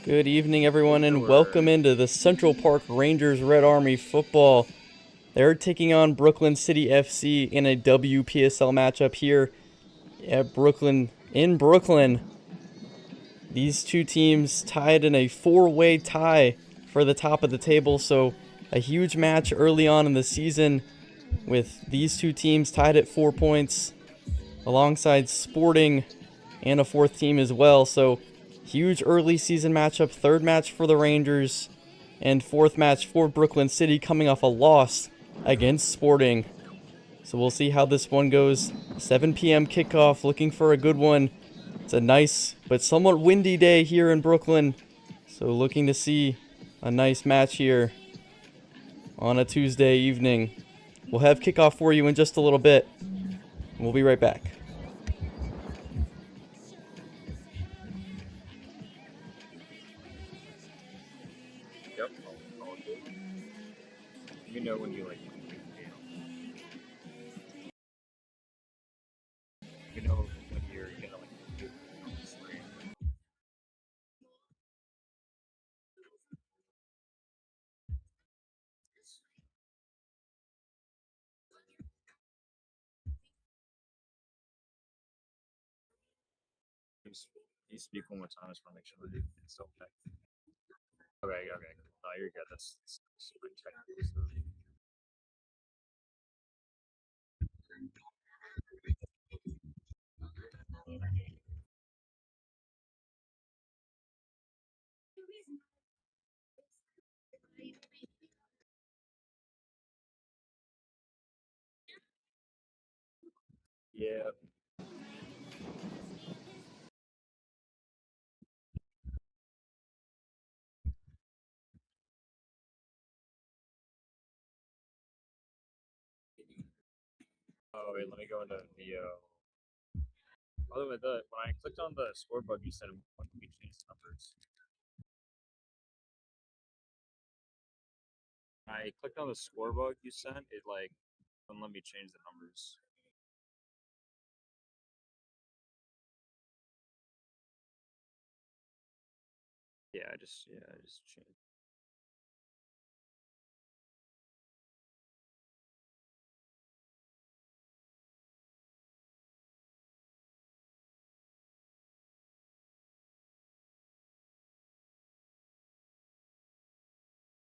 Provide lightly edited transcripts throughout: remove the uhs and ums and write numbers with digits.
Good evening, everyone, and welcome into the Central Park Rangers Red Army football. They're taking on Brooklyn City FC in a WPSL matchup here at Brooklyn. In Brooklyn, these two teams tied in a four-way tie for the top of the table, so a huge match early on in the season with these two teams tied at 4 points alongside Sporting and a fourth team as well. So huge early season matchup, third match for the Rangers and fourth match for Brooklyn City coming off a loss against Sporting. So we'll see how this one goes. 7 p.m. kickoff, looking for a good one. It's a nice but somewhat windy day here in Brooklyn. So looking to see a nice match here on a Tuesday evening. We'll have kickoff for you in just a little bit. We'll be right back. Yep, all good. You know when you like, you know when you're gonna like do on the screen. You speak one more time, I just want to make sure that it's okay. Okay, okay. No, you're good. That's super technical stuff. Yeah. Oh wait, let me go into the. By the way, when I clicked on the score bug, you said when we change the numbers. I clicked on the score bug you sent. It like wouldn't let me change the numbers. I just changed.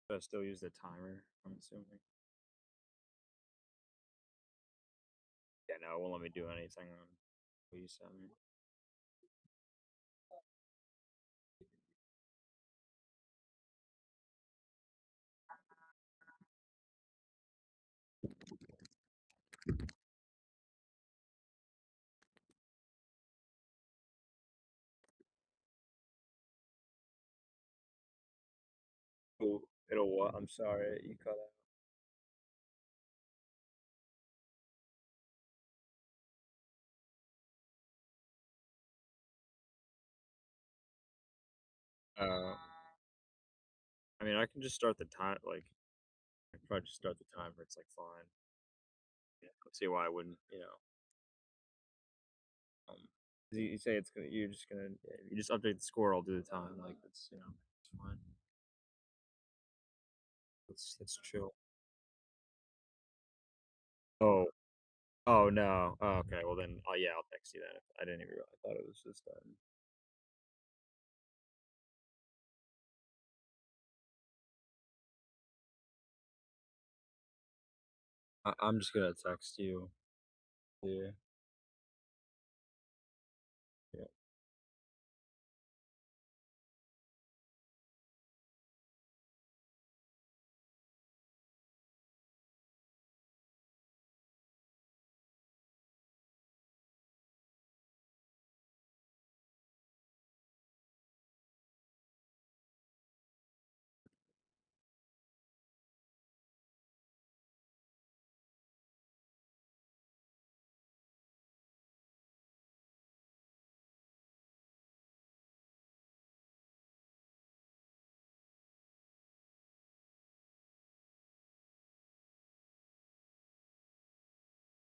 But I still use the timer. I'm assuming. Yeah, no, it won't let me do anything on what you sent me. It'll what? I'm sorry, you cut out. I mean, I can just start the time. Like, I can probably just start the timer. It's like fine. Yeah, let's see why I wouldn't. You say it's gonna. You're just gonna. You just update the score. I'll do the time. Like it's it's fine. Let's chill. Oh, oh no. Oh, okay. Well then, oh yeah, I'll text you then. I didn't even realize. I thought it was just. I'm just gonna text you. Yeah. Yeah.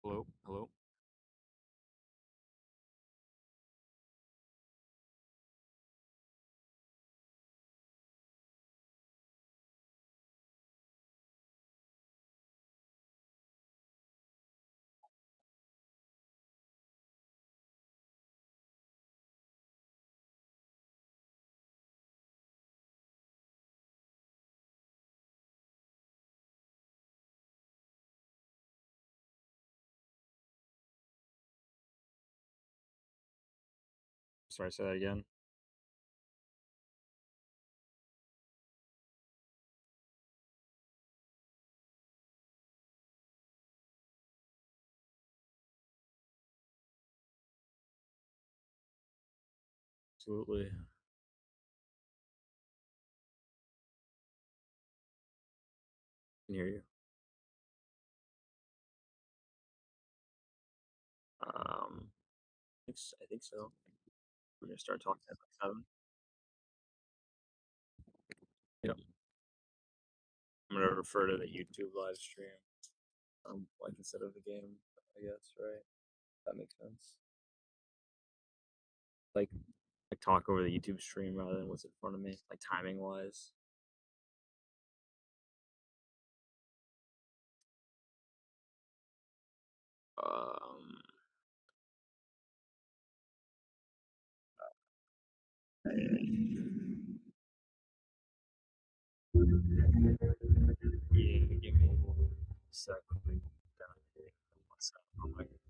Hello. Hello. Sorry, say that again. Absolutely. Can hear you. I think so. We're gonna start talking at like 7. Yep. I'm gonna refer to the YouTube live stream. Like instead of the game, I guess, right? That makes sense. Like talk over the YouTube stream rather than what's in front of me, like timing wise. Um, yeah, give me a sec. Down here. What's up on my computer?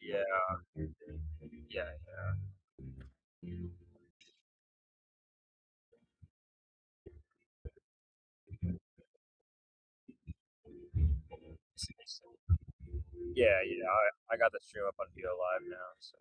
Yeah, yeah, yeah. I got the stream up on VO Live now, so.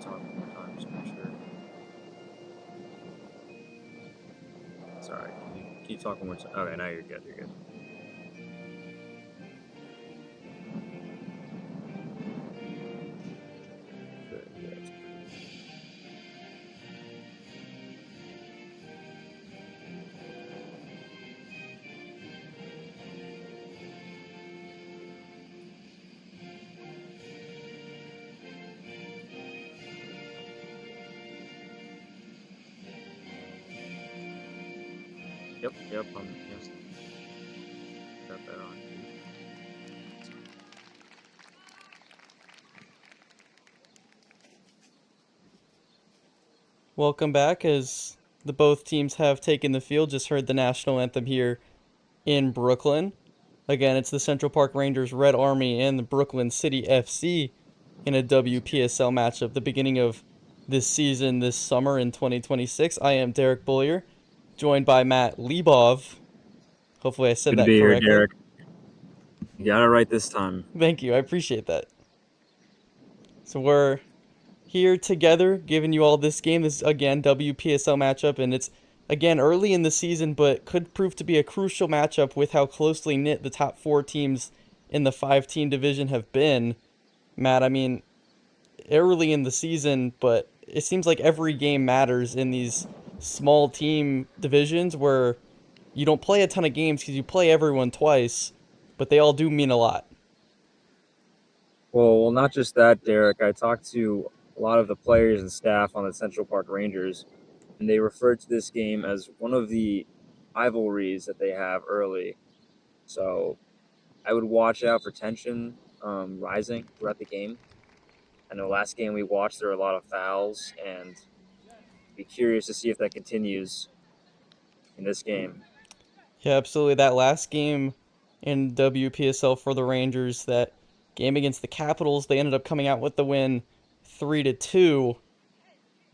Talk one more time, just make sure. Sorry, can you talk one more time? Okay, now you're good. You're good. Good, good. Yep. Yes, got that on. Welcome back as the both teams have taken the field. Just heard the national anthem here in Brooklyn. Again, it's the Central Park Rangers Red Army and the Brooklyn City FC in a WPSL matchup, the beginning of this season, this summer in 2026. I am Derek Bullier, joined by Matt Lebov. Hopefully I said Good to that be here, correctly. Derek. You got it right this time. Thank you, I appreciate that. So we're here together giving you all this game. This, again, WPSL matchup, and it's, again, early in the season, but could prove to be a crucial matchup with how closely knit the top 4 teams in the 5-team division have been. Matt, I mean, early in the season, but it seems like every game matters in these small team divisions where you don't play a ton of games because you play everyone twice, but they all do mean a lot. Well, not just that, Derek. I talked to a lot of the players and staff on the Central Park Rangers, and they referred to this game as one of the rivalries that they have early. So I would watch out for tension rising throughout the game. I know last game we watched there were a lot of fouls, and be curious to see if that continues in this game. Yeah, absolutely. That last game in WPSL for the Rangers, that game against the Capitals, they ended up coming out with the win 3-2.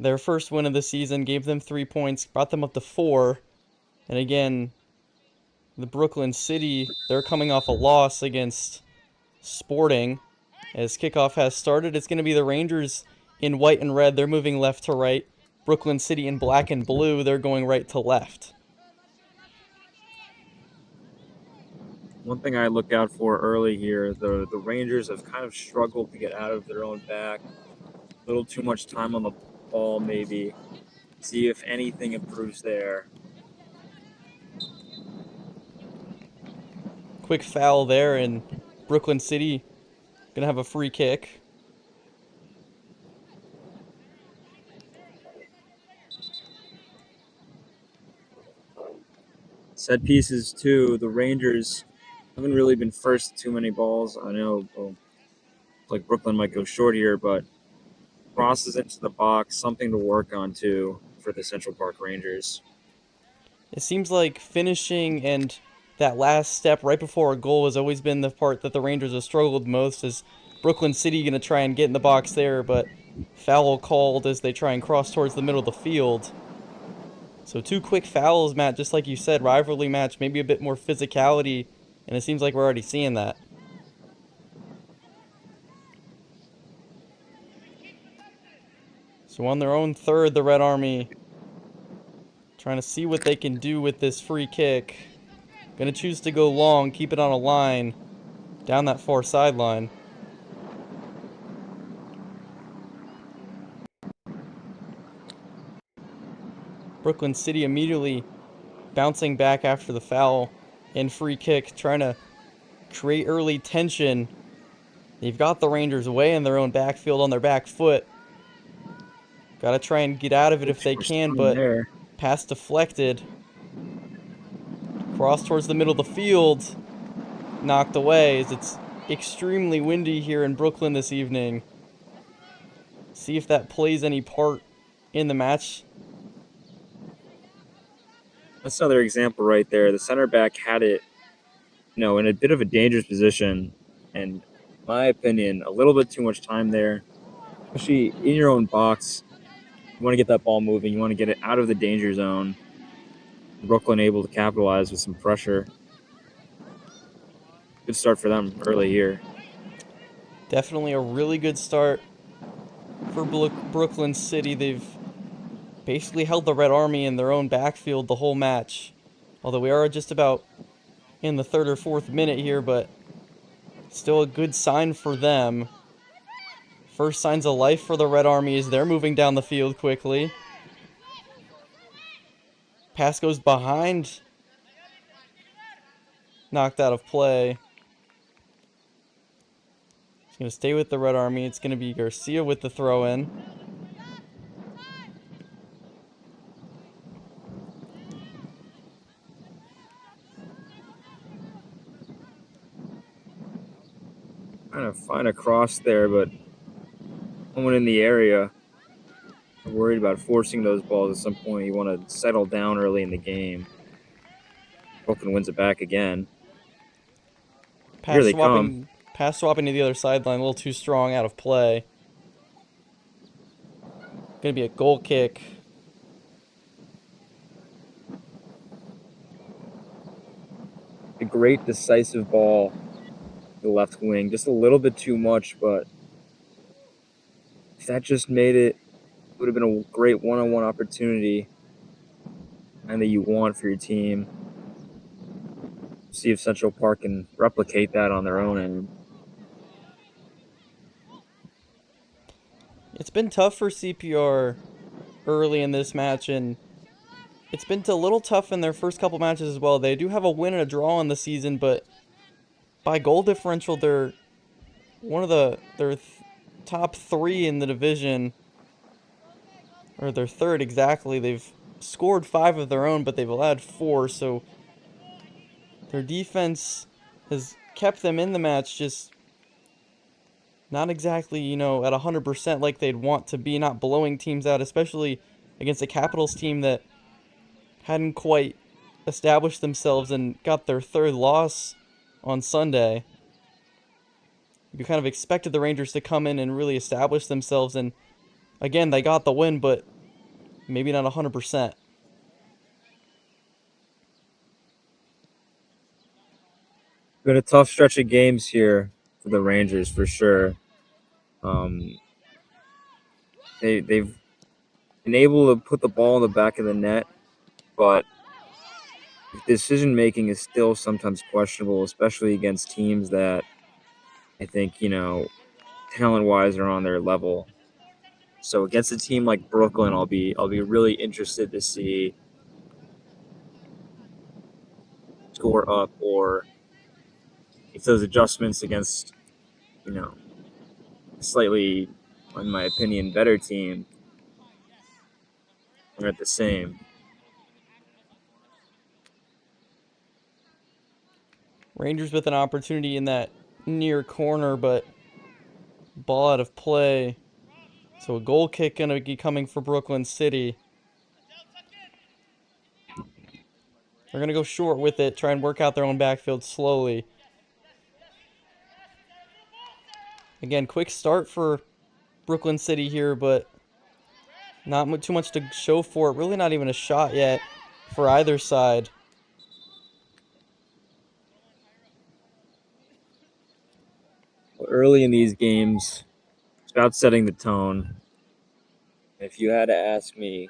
Their first win of the season gave them 3 points, brought them up to 4. And again, the Brooklyn City, they're coming off a loss against Sporting. As kickoff has started, it's going to be the Rangers in white and red. They're moving left to right. Brooklyn City in black and blue. They're going right to left. One thing I look out for early here, the Rangers have kind of struggled to get out of their own back. A little too much time on the ball, maybe. See if anything improves there. Quick foul there, and Brooklyn City going to have a free kick. Set pieces, too. The Rangers haven't really been first to too many balls. I know, like Brooklyn might go short here, but crosses into the box, something to work on, too, for the Central Park Rangers. It seems like finishing and that last step right before a goal has always been the part that the Rangers have struggled most. Is Brooklyn City going to try and get in the box there, but foul called as they try and cross towards the middle of the field. So 2 quick fouls, Matt, just like you said, rivalry match, maybe a bit more physicality, and it seems like we're already seeing that. So on their own third, the Red Army trying to see what they can do with this free kick. Gonna choose to go long, keep it on a line down that far sideline. Brooklyn City immediately bouncing back after the foul and free kick, trying to create early tension. They've got the Rangers way in their own backfield on their back foot. Gotta try and get out of it if they can, but pass deflected. Cross towards the middle of the field. Knocked away as it's extremely windy here in Brooklyn this evening. See if that plays any part in the match. That's another example right there. The center back had it, in a bit of a dangerous position. And in my opinion, a little bit too much time there, especially in your own box. You want to get that ball moving. You want to get it out of the danger zone. Brooklyn able to capitalize with some pressure. Good start for them early here. Definitely a really good start for Brooklyn City. They've basically held the Red Army in their own backfield the whole match. Although we are just about in the 3rd or 4th minute here, but still a good sign for them. First signs of life for the Red Army as they're moving down the field quickly. Pass goes behind. Knocked out of play. It's going to stay with the Red Army. It's going to be Garcia with the throw-in. Trying to find a cross there, but someone in the area. I'm worried about forcing those balls at some point. You want to settle down early in the game. Brooklyn wins it back again. Here they come. Pass swapping to the other sideline, a little too strong, out of play. Gonna be a goal kick. A great decisive ball. The left wing, just a little bit too much, but if that just made it, would have been a great one-on-one opportunity and that you want for your team. See if Central Park can replicate that on their own end. It's been tough for CPR early in this match, and it's been a little tough in their first couple matches as well. They do have a win and a draw in the season, but by goal differential, they're one of their top 3 in the division, or their 3rd exactly. They've scored 5 of their own, but they've allowed 4, so their defense has kept them in the match, just not exactly, at 100% like they'd want to be, not blowing teams out, especially against a Capitals team that hadn't quite established themselves and got their 3rd loss on Sunday. You kind of expected the Rangers to come in and really establish themselves, and Again, they got the win, but maybe not 100%. Been a tough stretch of games here for the Rangers for sure. They've been able to put the ball in the back of the net, but decision making is still sometimes questionable, especially against teams that I think talent wise are on their level. So against a team like Brooklyn, I'll be really interested to see score up or if those adjustments against slightly, in my opinion, better team are at the same. Rangers with an opportunity in that near corner, but ball out of play. So a goal kick going to be coming for Brooklyn City. They're going to go short with it, try and work out their own backfield slowly. Again, quick start for Brooklyn City here, but not too much to show for it. Really not even a shot yet for either side. Early in these games, it's about setting the tone. If you had to ask me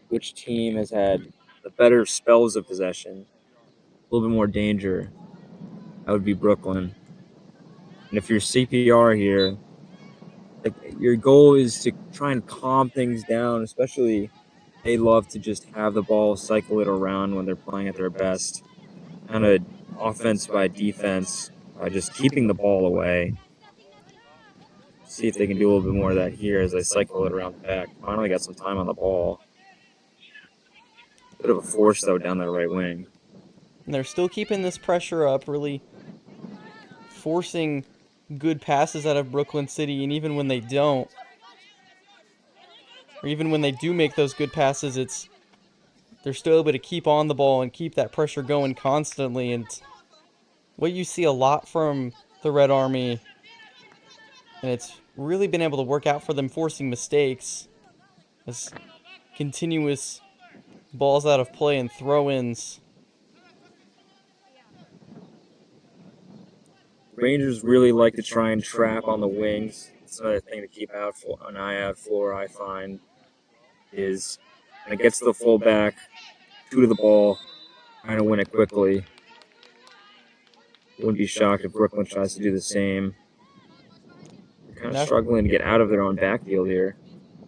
which team has had the better spells of possession, a little bit more danger, that would be Brooklyn. And if you're CPR here, like, your goal is to try and calm things down, especially they love to just have the ball, cycle it around when they're playing at their best. Kind of offense by defense, by just keeping the ball away. See if they can do a little bit more of that here as they cycle it around the back. Finally got some time on the ball. Bit of a force, though, down that right wing. And they're still keeping this pressure up, really forcing good passes out of Brooklyn City. And even when they don't, or even when they do make those good passes, they're still able to keep on the ball and keep that pressure going constantly. And what you see a lot from the Red Army, and it's really been able to work out for them, forcing mistakes as continuous balls out of play and throw-ins. Rangers really like to try and trap on the wings. It's another thing to keep out for an eye out for, I find, is when it gets to the fullback, two to the ball, trying to win it quickly. Wouldn't be shocked if Brooklyn tries to do the same. They're kind of struggling to get out of their own backfield here.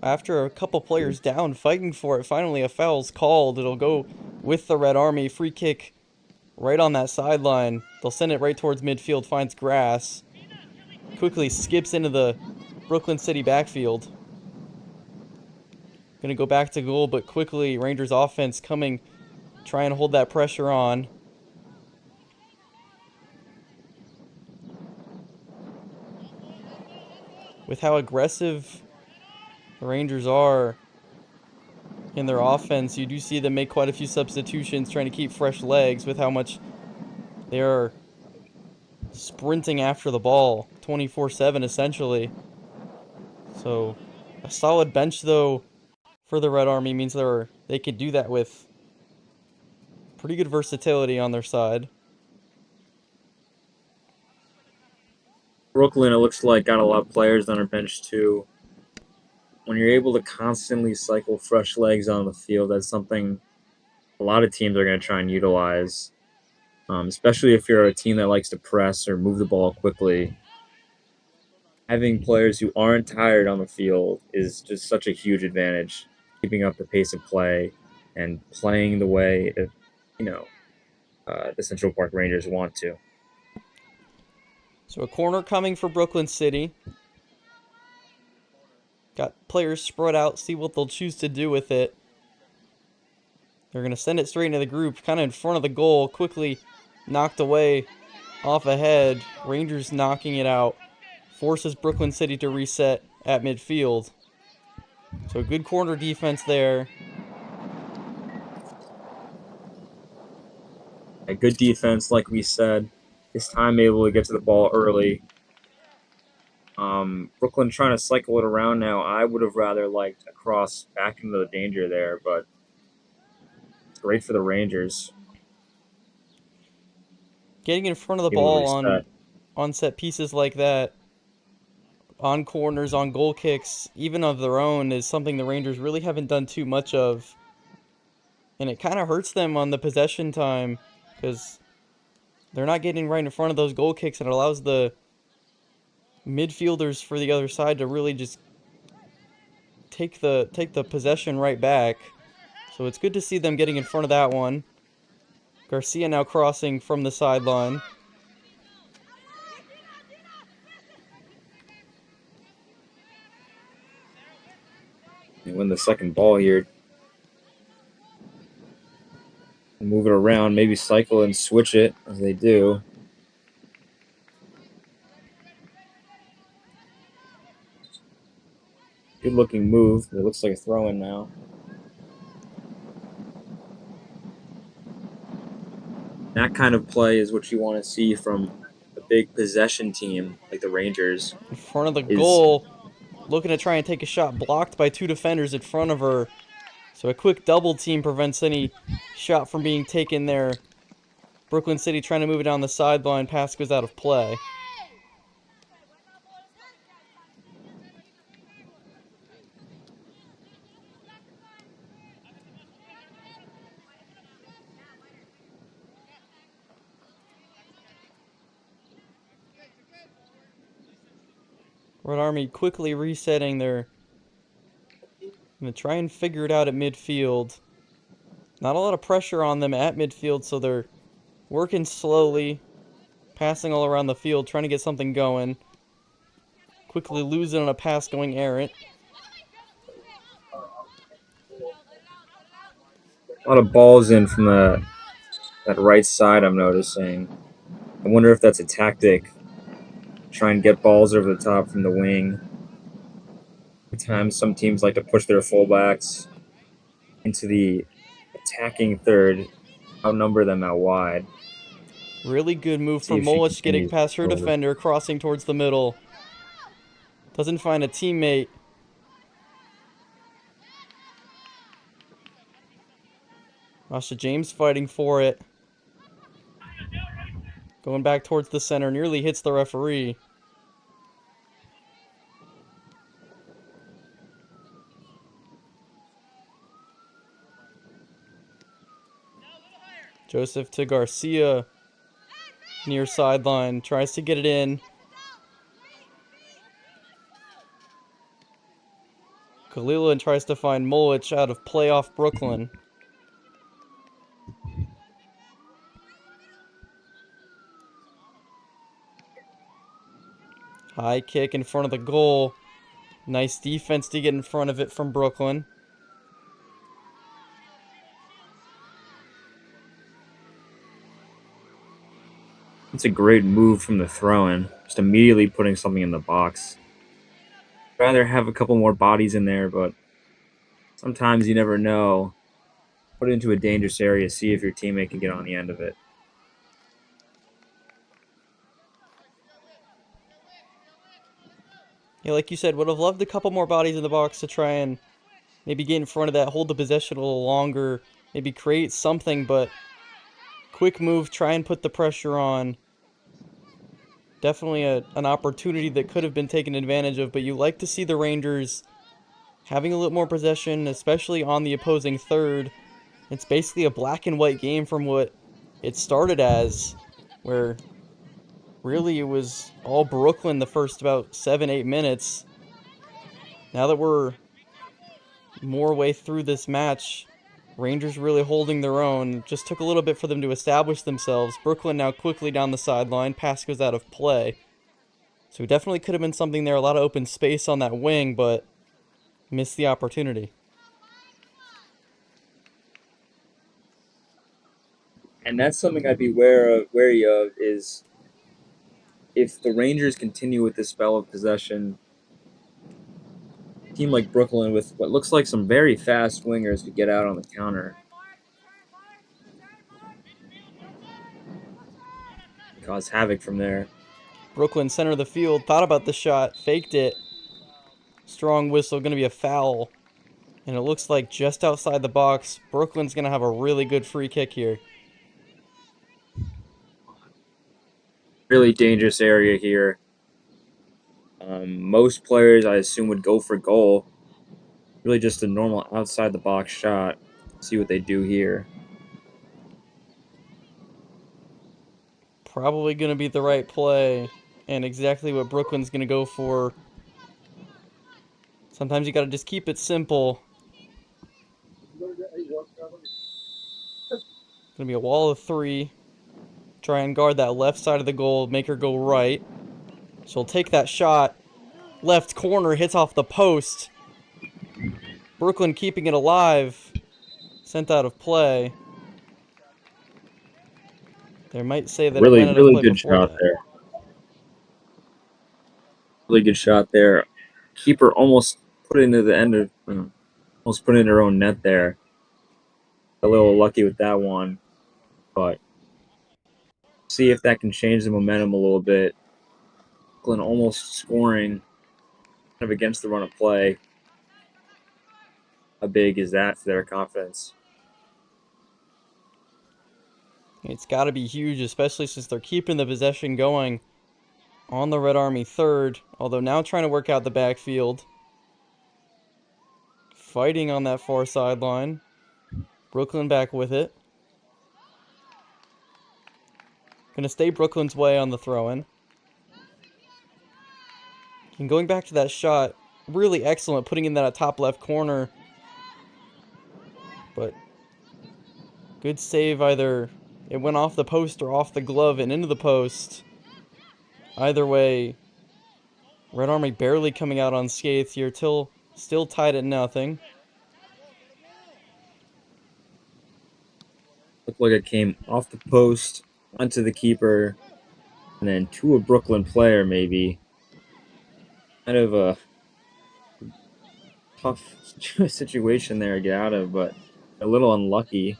After a couple players down, fighting for it, finally a foul's called. It'll go with the Red Army. Free kick right on that sideline. They'll send it right towards midfield, finds grass. Quickly skips into the Brooklyn City backfield. Gonna go back to goal, but quickly Rangers offense coming, trying to hold that pressure on. With how aggressive the Rangers are in their offense, you do see them make quite a few substitutions, trying to keep fresh legs with how much they are sprinting after the ball 24/7 essentially. So a solid bench though for the Red Army means they could do that with pretty good versatility on their side. Brooklyn, it looks like, got a lot of players on their bench too. When you're able to constantly cycle fresh legs on the field, that's something a lot of teams are going to try and utilize, especially if you're a team that likes to press or move the ball quickly. Having players who aren't tired on the field is just such a huge advantage, keeping up the pace of play and playing the way that, the Central Park Rangers want to. So a corner coming for Brooklyn City. Got players spread out, see what they'll choose to do with it. They're going to send it straight into the group, kind of in front of the goal, quickly knocked away off ahead. Rangers knocking it out. Forces Brooklyn City to reset at midfield. So good corner defense there. A good defense, like we said. This time able to get to the ball early. Brooklyn trying to cycle it around now. I would have rather liked a cross back into the danger there, but it's great for the Rangers. Getting in front of the Able to ball reset. on set pieces like that, on corners, on goal kicks, even of their own, is something the Rangers really haven't done too much of. And it kind of hurts them on the possession time because they're not getting right in front of those goal kicks, and it allows the midfielders for the other side to really just take the possession right back. So it's good to see them getting in front of that one. Garcia now crossing from the sideline. They win the second ball here. Move it around, maybe cycle and switch it as they do. Good looking move. It looks like a throw in now. That kind of play is what you want to see from a big possession team like the Rangers. In front of the Is goal, looking to try and take a shot, blocked by two defenders in front of her. So a quick double team prevents any shot from being taken there. Brooklyn City trying to move it down the sideline. Pass goes out of play. Red Army quickly resetting their... Going to try and figure it out at midfield. Not a lot of pressure on them at midfield, so they're working slowly, passing all around the field, trying to get something going. Quickly losing on a pass going errant. a lot of balls in from that right side. I'm noticing. I wonder if that's a tactic. Try and get balls over the top from the wing. Sometimes some teams like to push their fullbacks into the attacking third, outnumber them out wide. Really good move See from if she Molich, getting continues to past her score. defender, crossing towards the middle. Doesn't find a teammate. Asha James fighting for it. Going back towards the center, nearly hits the referee. Joseph to Garcia. Near sideline, tries to get it in. Kalilan tries to find Molich out of playoff Brooklyn. High kick in front of the goal. Nice defense to get in front of it from Brooklyn. It's a great move from the throw-in, just immediately putting something in the box. I'd rather have a couple more bodies in there, but sometimes you never know. Put it into a dangerous area, see if your teammate can get on the end of it. Yeah, like you said, would have loved a couple more bodies in the box to try and maybe get in front of that, hold the possession a little longer, maybe create something, but quick move, try and put the pressure on. Definitely an opportunity that could have been taken advantage of, but you like to see the Rangers having a little more possession, especially on the opposing third. It's basically a black and white game from what it started as, where really it was all Brooklyn the first about 7-8 minutes. Now that we're more way through this match, Rangers really holding their own. Just took a little bit for them to establish themselves. Brooklyn now quickly down the sideline. Pass goes out of play. So it definitely could have been something there. A lot of open space on that wing, but missed the opportunity. And that's something I'd be wary of is if the Rangers continue with this spell of possession, a team like Brooklyn with what looks like some very fast wingers could get out on the counter. Cause havoc from there. Brooklyn center of the field, thought about the shot, faked it. Strong whistle, going to be a foul. And it looks like just outside the box, Brooklyn's going to have a really good free kick here. Really dangerous area here. Most players, I assume, would go for goal. Really just a normal outside the box shot. See what they do here. Probably going to be the right play and exactly what Brooklyn's going to go for. Sometimes you got to just keep it simple. Going to be a wall of three. Try and guard that left side of the goal, make her go right. She'll take that shot. Left corner, hits off the post. Brooklyn keeping it alive. Sent out of play. They might say that it Really, went out of really play good before shot that. there. Really good shot there. Keeper almost put it into the end of, almost put it in her own net there. A little lucky with that one, but see if that can change the momentum a little bit. Brooklyn almost scoring, kind of against the run of play. How big is that for their confidence? It's got to be huge, especially since they're keeping the possession going on the Red Army third. Although now trying to work out the backfield. Fighting on that far sideline. Brooklyn back with it. Gonna stay Brooklyn's way on the throw-in. And going back to that shot, really excellent putting in that top left corner. But good save, either it went off the post or off the glove and into the post. Either way, Red Army barely coming out unscathed here, till still tied at nothing. Looked like it came off the post, onto the keeper, and then to a Brooklyn player maybe. Kind of a tough situation there to get out of, but a little unlucky.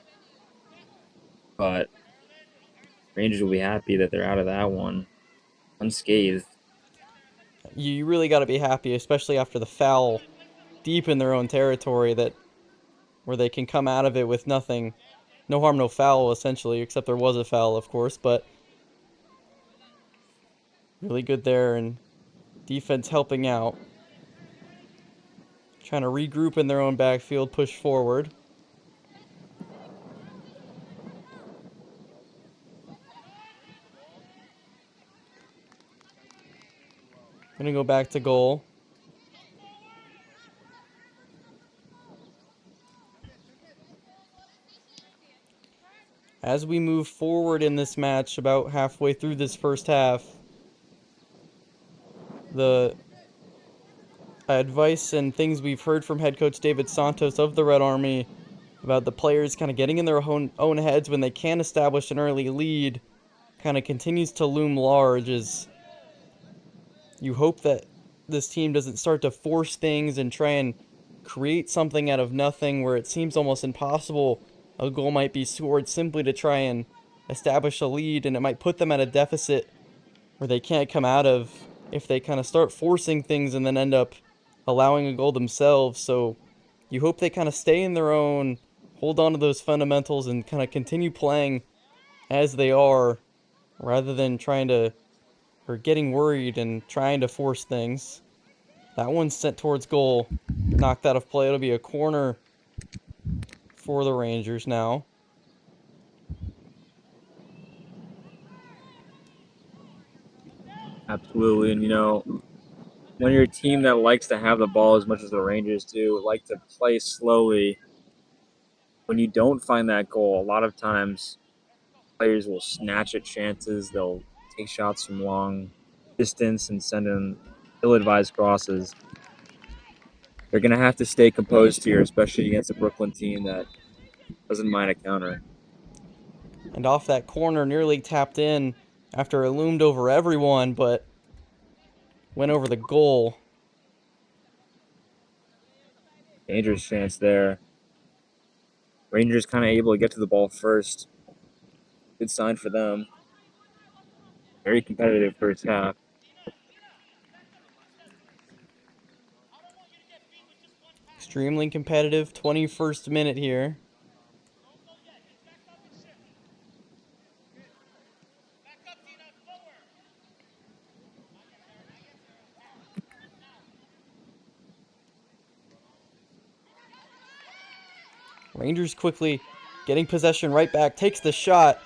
But Rangers will be happy that they're out of that one unscathed. You really got to be happy, especially after the foul deep in their own territory, that where they can come out of it with nothing. No harm, no foul, essentially, except there was a foul, of course, but really good there, and defense helping out. Trying to regroup in their own backfield, push forward. Gonna go back to goal. As we move forward in this match, about halfway through this first half, the advice and things we've heard from head coach David Santos of the Red Army about the players kind of getting in their own heads when they can establish an early lead kind of continues to loom large, as you hope that this team doesn't start to force things and try and create something out of nothing where it seems almost impossible a goal might be scored simply to try and establish a lead, and it might put them at a deficit where they can't come out of if they kind of start forcing things and then end up allowing a goal themselves. So you hope they kind of stay in their own, hold on to those fundamentals, and kind of continue playing as they are rather than trying to, or getting worried and trying to force things. That one's sent towards goal, knocked out of play. It'll be a corner for the Rangers now. Absolutely, and when you're a team that likes to have the ball as much as the Rangers do, like to play slowly, when you don't find that goal, a lot of times players will snatch at chances. They'll take shots from long distance and send in ill-advised crosses. They're going to have to stay composed here, especially against a Brooklyn team that doesn't mind a counter. And off that corner, nearly tapped in after it loomed over everyone, but went over the goal. Dangerous chance there. Rangers kind of able to get to the ball first. Good sign for them. Very competitive first half. Extremely competitive. 21st minute here. Rangers quickly getting possession right back. Takes the shot.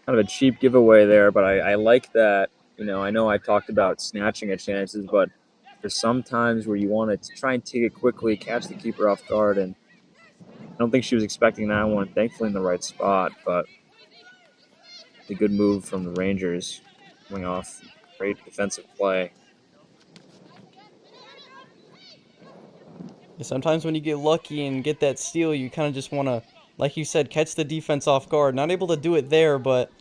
Kind of a cheap giveaway there, but I like that. You know I talked about snatching at chances, but there's some times where you want to try and take it quickly, catch the keeper off guard, and I don't think she was expecting that one. Thankfully in the right spot, but a good move from the Rangers coming off great defensive play. Sometimes when you get lucky and get that steal, you kind of just want to, like you said, catch the defense off guard. Not able to do it there, but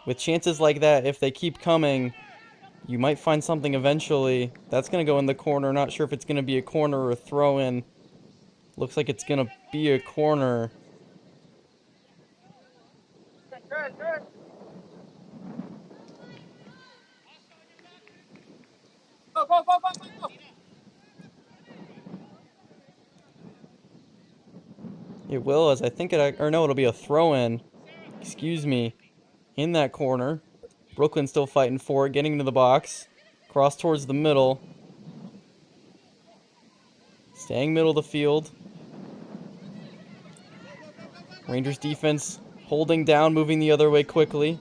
with chances like that, if they keep coming, you might find something eventually. That's going to go in the corner. Not sure if it's going to be a corner or a throw-in. Looks like it's going to be a corner. It will, as I think it, or no, it'll be a throw-in. Excuse me. In that corner. Brooklyn still fighting for it, getting into the box. Cross towards the middle. Staying middle of the field. Rangers defense holding down, moving the other way quickly.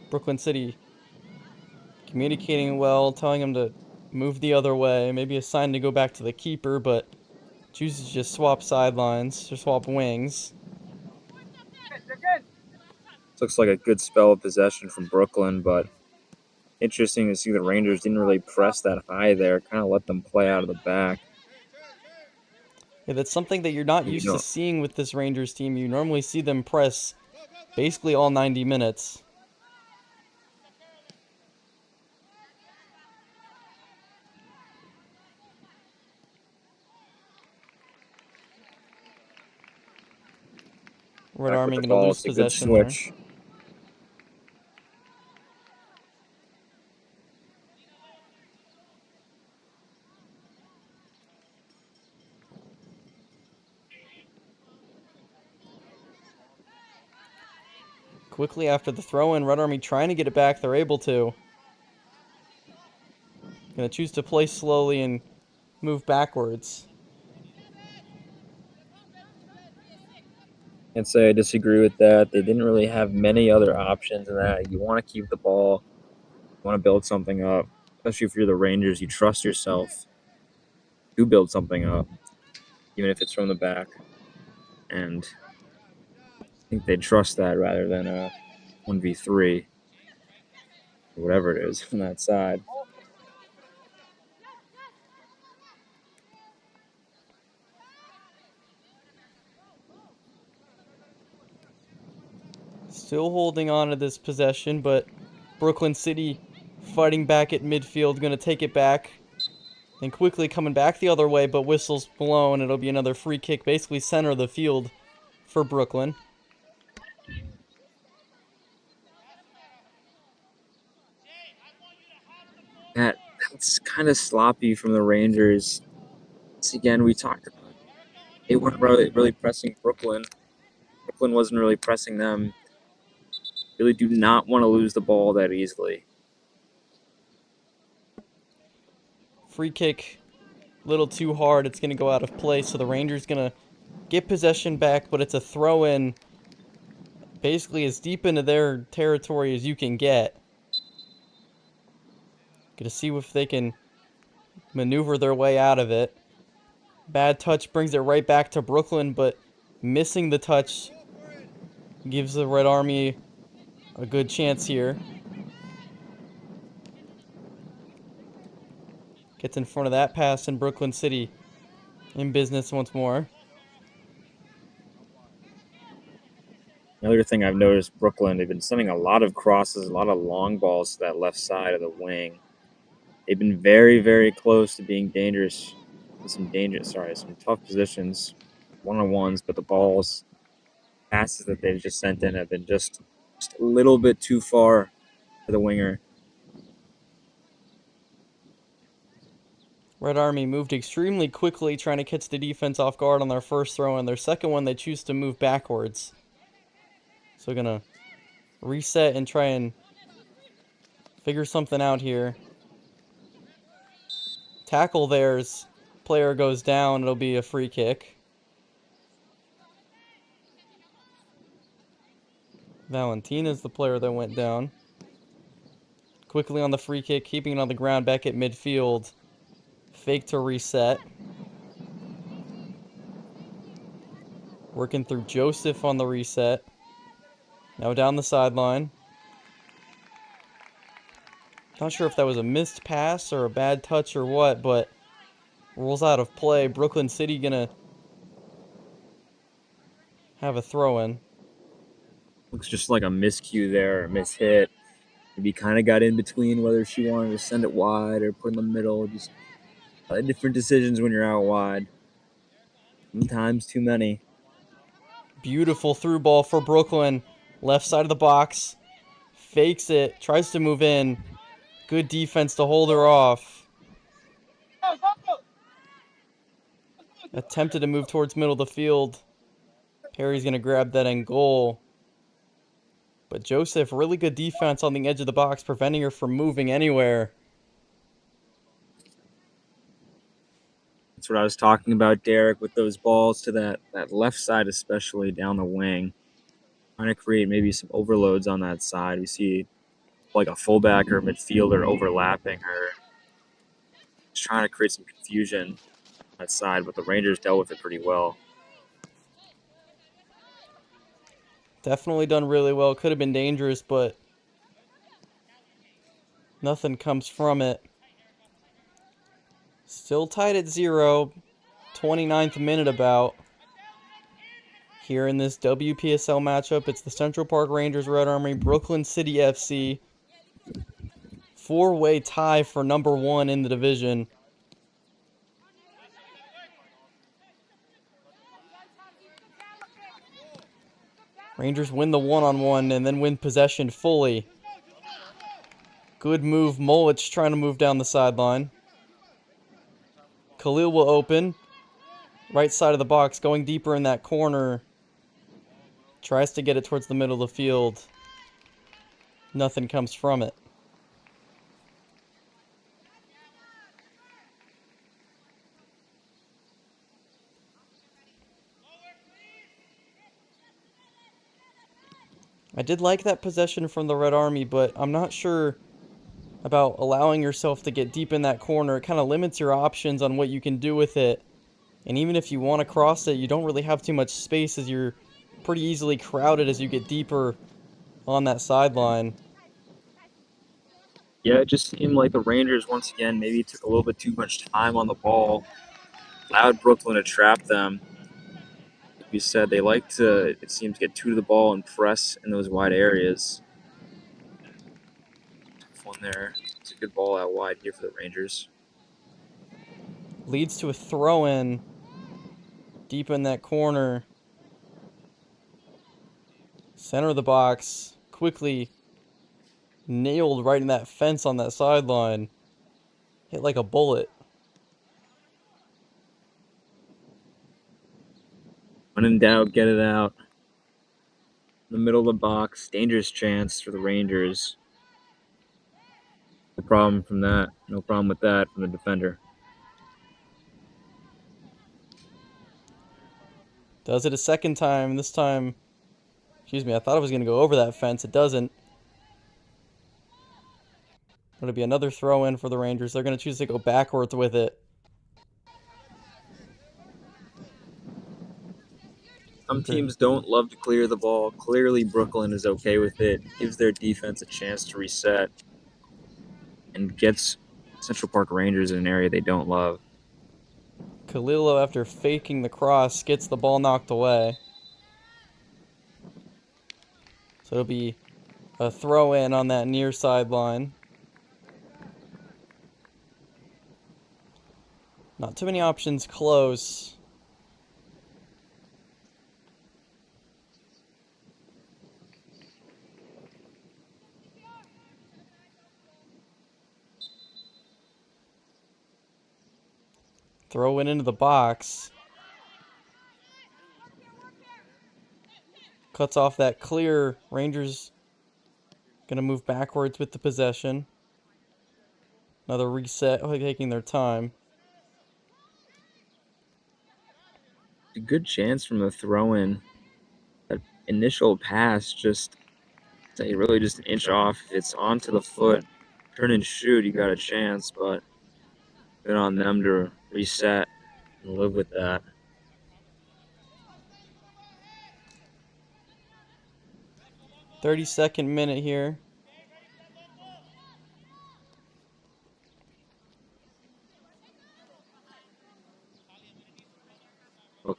Brooklyn City communicating well, telling him to move the other way. Maybe a sign to go back to the keeper, but chooses to just swap sidelines or swap wings. Looks like a good spell of possession from Brooklyn, but interesting to see the Rangers didn't really press that high there. Kind of let them play out of the back. Yeah, that's something that you're not used to seeing with this Rangers team. You normally see them press basically all 90 minutes. Red Army going to lose possession there. Quickly after the throw-in, Red Army trying to get it back. They're able to. Going to choose to play slowly and move backwards. Can't say I disagree with that. They didn't really have many other options in that. You want to keep the ball. You want to build something up. Especially if you're the Rangers, you trust yourself to build something up, even if it's from the back. And I think they trust that rather than a 1v3 or whatever it is from that side. Still holding on to this possession, but Brooklyn City fighting back at midfield, going to take it back. And quickly coming back the other way, but whistle's blown. It'll be another free kick, basically center of the field for Brooklyn. That's kind of sloppy from the Rangers. Once again, we talked about they weren't really pressing Brooklyn. Brooklyn wasn't really pressing them. Really do not want to lose the ball that easily. Free kick, a little too hard. It's going to go out of play, so the Rangers going to get possession back, but it's a throw-in basically as deep into their territory as you can get. Going to see if they can maneuver their way out of it. Bad touch brings it right back to Brooklyn, but missing the touch gives the Red Army a good chance here. Gets in front of that pass, and Brooklyn City in business once more. Another thing I've noticed, Brooklyn, they've been sending a lot of crosses, a lot of long balls to that left side of the wing. They've been very, very close to being dangerous in some tough positions, one-on-ones, but the passes that they've just sent in have been just a little bit too far for the winger. Red Army moved extremely quickly, trying to catch the defense off guard on their first throw. And their second one, they choose to move backwards. So gonna reset and try and figure something out here. Tackle theirs. Player goes down. It'll be a free kick. Valentina's the player that went down. Quickly on the free kick, keeping it on the ground back at midfield. Fake to reset. Working through Joseph on the reset. Now down the sideline. Not sure if that was a missed pass or a bad touch or what, but rolls out of play. Brooklyn City gonna have a throw-in. Looks just like a miscue there, a mishit. Maybe kind of got in between whether she wanted to send it wide or put in the middle. Just different decisions when you're out wide. Sometimes too many. Beautiful through ball for Brooklyn. Left side of the box. Fakes it. Tries to move in. Good defense to hold her off. Attempted to move towards middle of the field. Perry's going to grab that and goal. But Joseph, really good defense on the edge of the box, preventing her from moving anywhere. That's what I was talking about, Derek, with those balls to that left side, especially down the wing. Trying to create maybe some overloads on that side. We see like a fullback or a midfielder overlapping her. Just trying to create some confusion on that side, but the Rangers dealt with it pretty well. Definitely done really well. Could have been dangerous, but nothing comes from it. Still tied at 0. 29th minute about. Here in this WPSL matchup, it's the Central Park Rangers Red Army, Brooklyn City FC. 4-way tie for number 1 in the division. Rangers win the one-on-one and then win possession fully. Good move. Mullich trying to move down the sideline. Khalil will open. Right side of the box, going deeper in that corner. Tries to get it towards the middle of the field. Nothing comes from it. I did like that possession from the Red Army, but I'm not sure about allowing yourself to get deep in that corner. It kind of limits your options on what you can do with it. And even if you want to cross it, you don't really have too much space as you're pretty easily crowded as you get deeper on that sideline. Yeah, it just seemed like the Rangers, once again, maybe took a little bit too much time on the ball, allowed Brooklyn to trap them. Like you said, they like to, it seems, get two to the ball and press in those wide areas. Tough one there. It's a good ball out wide here for the Rangers. Leads to a throw-in deep in that corner. Center of the box. Quickly nailed right in that fence on that sideline. Hit like a bullet. When in doubt, get it out. In the middle of the box. Dangerous chance for the Rangers. No problem from that. No problem with that from the defender. Does it a second time. This time, excuse me, I thought it was going to go over that fence. It doesn't. It'll be another throw-in for the Rangers. They're going to choose to go backwards with it. Some teams don't love to clear the ball. Clearly, Brooklyn is okay with it. Gives their defense a chance to reset and gets Central Park Rangers in an area they don't love. Kalilo, after faking the cross, gets the ball knocked away. So it'll be a throw in on that near sideline. Not too many options close. Throw it into the box. Cuts off that clear. Rangers gonna move backwards with the possession. Another reset, taking their time. A good chance from the throw-in. That initial pass just, say, really just an inch off. If it's onto the foot, turn and shoot, you got a chance, but good on them to reset and live with that. 32nd minute here.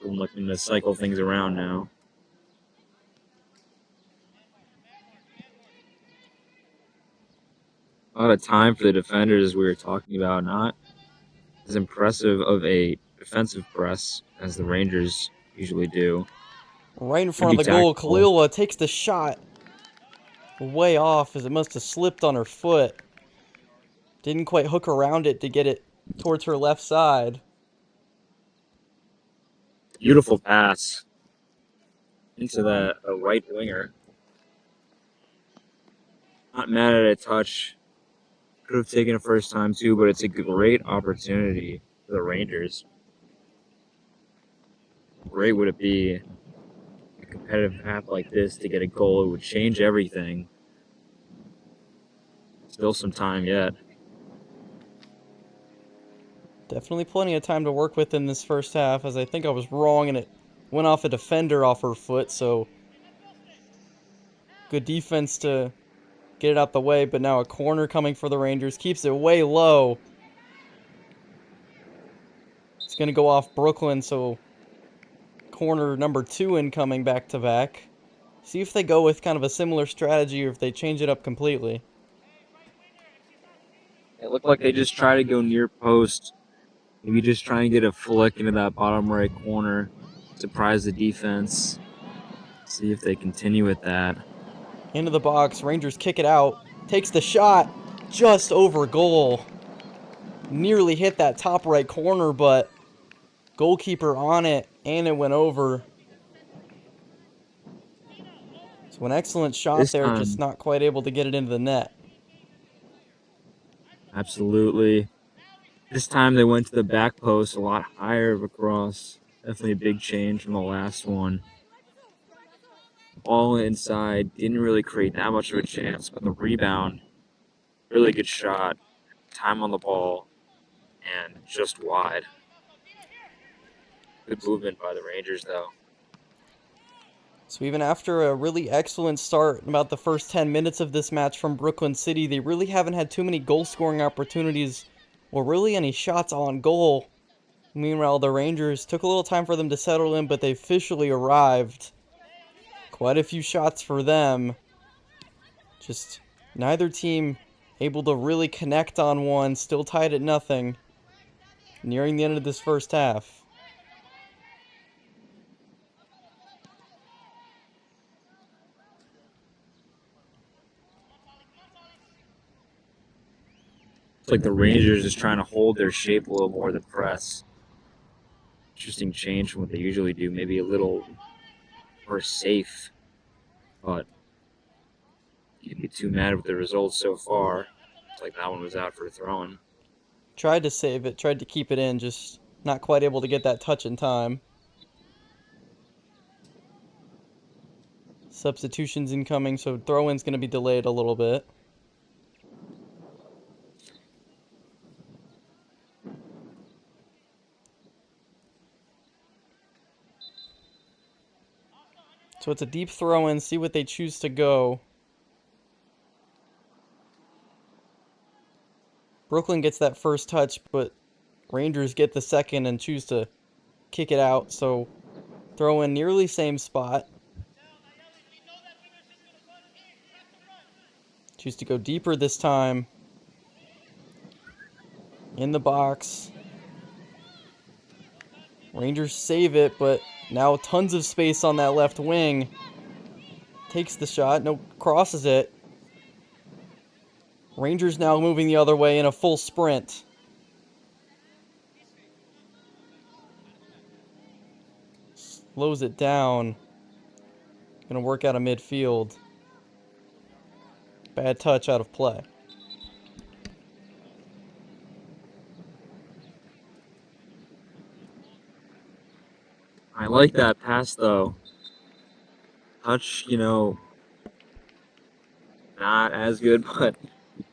Looking to cycle things around now. A lot of time for the defenders, as we were talking about. Not as impressive of a defensive press as the Rangers usually do. Right in Could front be of the goal, tactical. Kalila takes the shot. Way off, as it must have slipped on her foot. Didn't quite hook around it to get it towards her left side. Beautiful pass into the right winger. Not mad at a touch. Could have taken it first time too, but it's a great opportunity for the Rangers. Great would it be a competitive path like this to get a goal? It would change everything. Still some time yet. Definitely plenty of time to work with in this first half, as I think I was wrong and it went off a defender off her foot, so good defense to get it out the way, but now a corner coming for the Rangers. Keeps it way low. It's going to go off Brooklyn, so corner number 2 incoming back-to-back. See if they go with kind of a similar strategy or if they change it up completely. It looked like they just try to go near post. Maybe just try and get a flick into that bottom right corner. Surprise the defense. See if they continue with that. Into the box, Rangers kick it out. Takes the shot, just over goal. Nearly hit that top right corner, but goalkeeper on it, and it went over. So an excellent shot This there, time, just not quite able to get it into the net. absolutely. This time they went to the back post, a lot higher of a cross. Definitely a big change from the last one. All inside, didn't really create that much of a chance, but the rebound, really good shot. Time on the ball, and just wide. Good movement by the Rangers, though. So even after a really excellent start, about the first 10 minutes of this match from Brooklyn City, they really haven't had too many goal-scoring opportunities or really any shots on goal. Meanwhile, the Rangers took a little time for them to settle in, but they officially arrived. Quite a few shots for them. Just neither team able to really connect on one, still tied at nothing. Nearing the end of this first half. It's like the Rangers just trying to hold their shape a little more than press. Interesting change from what they usually do. Maybe a little more safe, but can't be too mad with the results so far. It's like that one was out for throwing. Tried to save it, tried to keep it in, just not quite able to get that touch in time. Substitutions incoming, so throw-in's going to be delayed a little bit. So it's a deep throw-in, see what they choose to go. Brooklyn gets that first touch, but Rangers get the second and choose to kick it out, so throw in nearly same spot. Choose to go deeper this time. In the box. Rangers save it, but now tons of space on that left wing. Takes the shot, no, crosses it. Rangers now moving the other way in a full sprint. Slows it down. Gonna work out of midfield. Bad touch out of play. I like that pass though. Touch, not as good, but I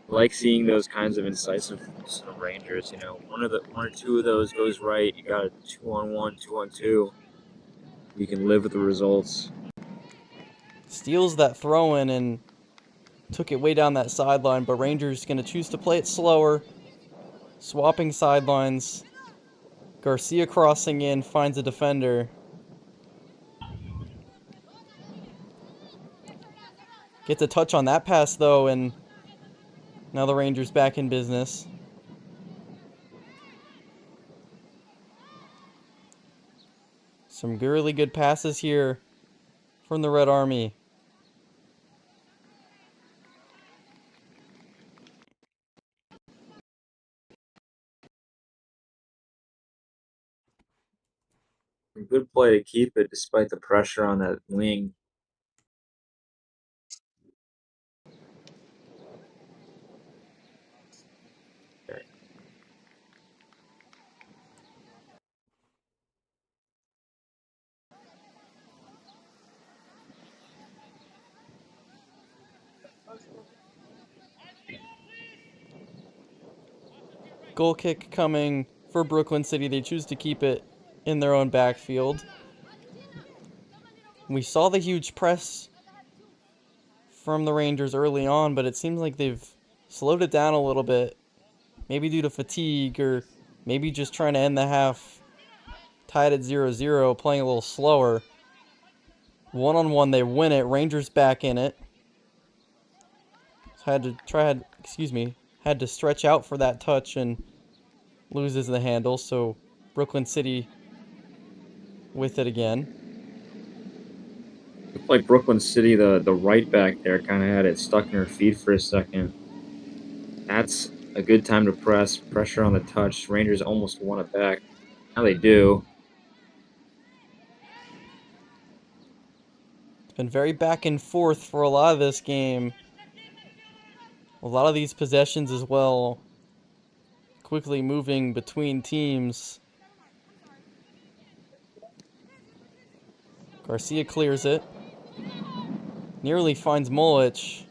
like seeing those kinds of incisiveness from Rangers. One or two of those goes right, you got a 2-on-1, 2-on-2. You can live with the results. Steals that throw in and took it way down that sideline, but Rangers going to choose to play it slower. Swapping sidelines. Garcia crossing in, finds a defender. Gets a touch on that pass though, and now the Rangers back in business. Some really good passes here from the Red Army. A good play to keep it despite the pressure on that wing. Okay. Goal kick coming for Brooklyn City. They choose to keep it in their own backfield. We saw the huge press from the Rangers early on, but it seems like they've slowed it down a little bit. Maybe due to fatigue, or maybe just trying to end the half tied at 0-0, playing a little slower. One-on-one, they win it. Rangers back in it. Had to stretch out for that touch and loses the handle, so Brooklyn City with it again. Looked like Brooklyn City, the right back there, kind of had it stuck in her feet for a second. That's a good time to press. Pressure on the touch. Rangers almost won it back. Now they do. It's been very back and forth for a lot of this game. A lot of these possessions as well. Quickly moving between teams. Garcia clears it. Nearly finds Molich.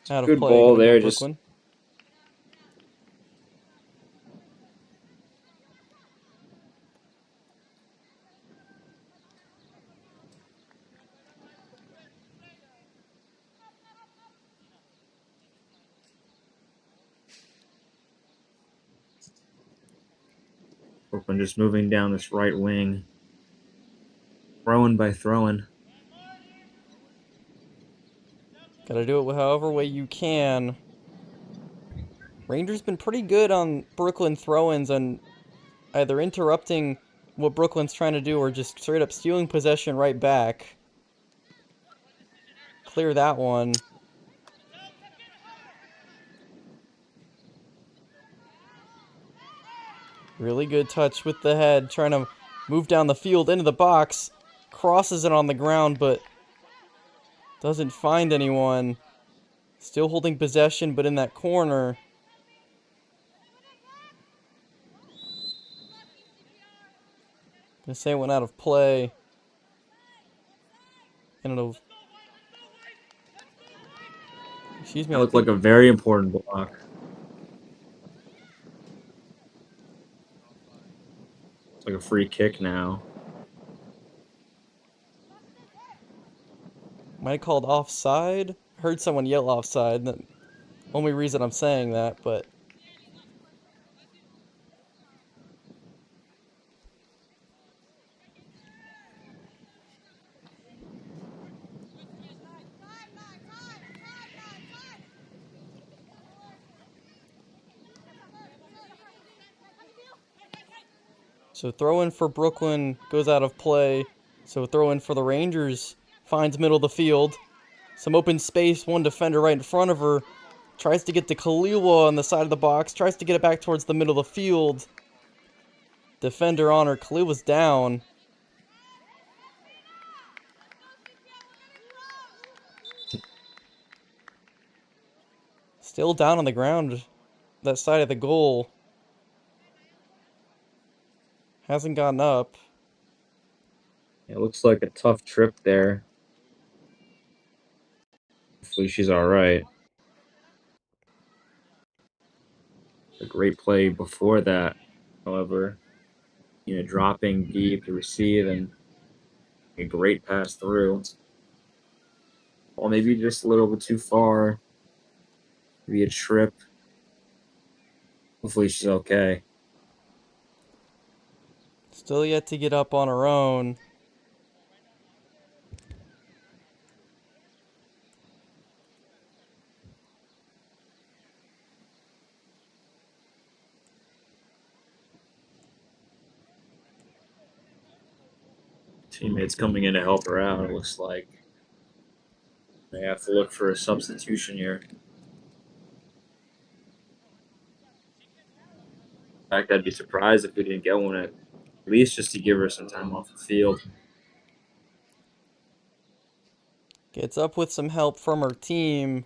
Out of Good play ball again there. by Brooklyn. Brooklyn just moving down this right wing. Throwing by throwing. Gotta do it however way you can. Rangers been pretty good on Brooklyn throw-ins and either interrupting what Brooklyn's trying to do or just straight up stealing possession right back. Clear that one. Really good touch with the head, trying to move down the field into the box. Crosses it on the ground, but doesn't find anyone. Still holding possession, but in that corner. Gonna say it went out of play. I don't know. Excuse me. That looked like a very important block. It's like a free kick now. Might have called offside. Heard someone yell offside. The only reason I'm saying that, but So throw in for Brooklyn goes out of play. So throw in for the Rangers finds middle of the field. Some open space, one defender right in front of her. Tries to get to Khaliwa on the side of the box. Tries to get it back towards the middle of the field. Defender on her. Khaliwa's down. Still down on the ground. That side of the goal. Hasn't gotten up. It looks like a tough trip there. Hopefully she's all right. A great play before that, however, dropping deep to receive and a great pass through. Well, maybe just a little bit too far. Maybe a trip. Hopefully she's okay. Still yet to get up on her own. Teammates coming in to help her out, it looks like. They have to look for a substitution here. In fact, I'd be surprised if we didn't get one at least just to give her some time off the field. Gets up with some help from her team.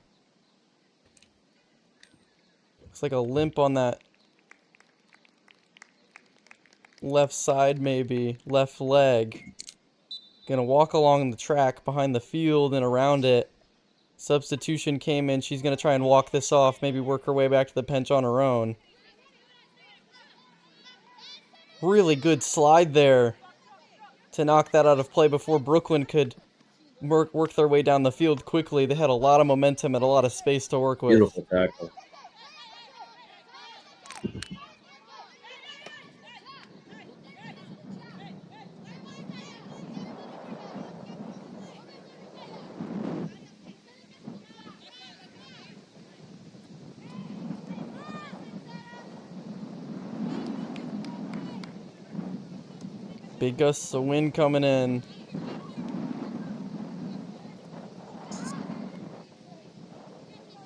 Looks like a limp on that left side, maybe. Left leg. Gonna walk along the track behind the field and around it. Substitution came in. She's gonna try and walk this off. Maybe work her way back to the bench on her own. Really good slide there to knock that out of play before Brooklyn could work their way down the field quickly. They had a lot of momentum and a lot of space to work with. Beautiful tackle. Big gusts of wind coming in.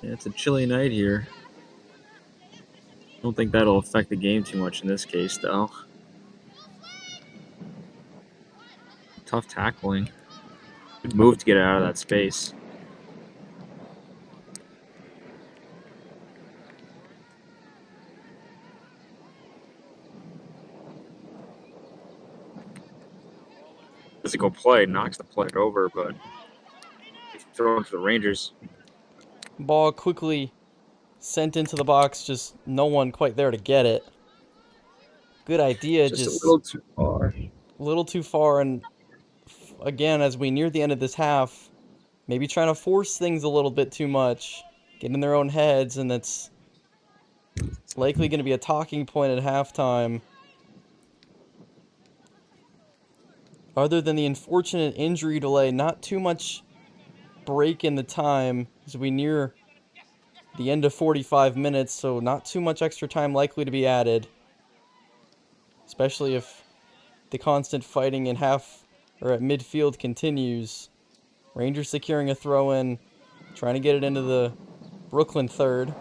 Yeah, it's a chilly night here. I don't think that'll affect the game too much in this case, though. Tough tackling. Good move to get out of that space. Physical play knocks the play over, but throw it to the Rangers. Ball quickly sent into the box, just no one quite there to get it. Good idea, Just a little too far. A little too far. And again, as we near the end of this half, maybe trying to force things a little bit too much, get in their own heads, and that's likely going to be a talking point at halftime. Other than the unfortunate injury delay, not too much break in the time as we near the end of 45 minutes, so not too much extra time likely to be added. Especially if the constant fighting in half or at midfield continues. Rangers securing a throw in, trying to get it into the Brooklyn third.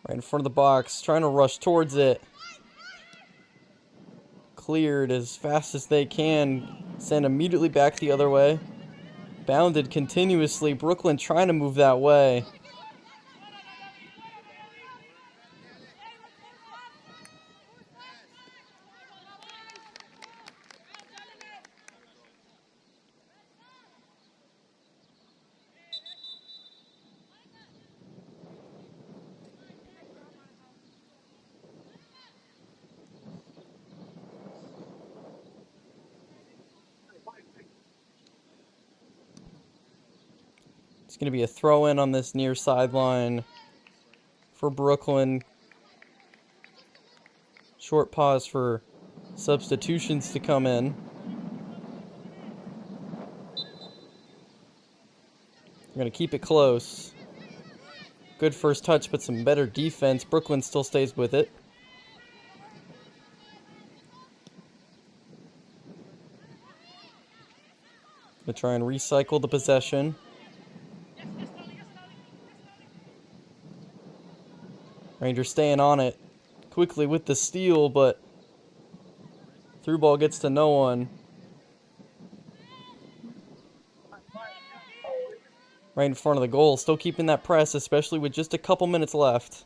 Right in front of the box, trying to rush towards it. Cleared as fast as they can, sent immediately back the other way. Bounded continuously, Brooklyn trying to move that way. It's going to be a throw in on this near sideline. for Brooklyn. Short pause for substitutions to come in. They're going to keep it close. Good first touch, but some better defense. Brooklyn still stays with it. Gonna try and recycle the possession. Rangers staying on it quickly with the steal, but through ball gets to no one. Right in front of the goal. Still keeping that press, especially with just a couple minutes left.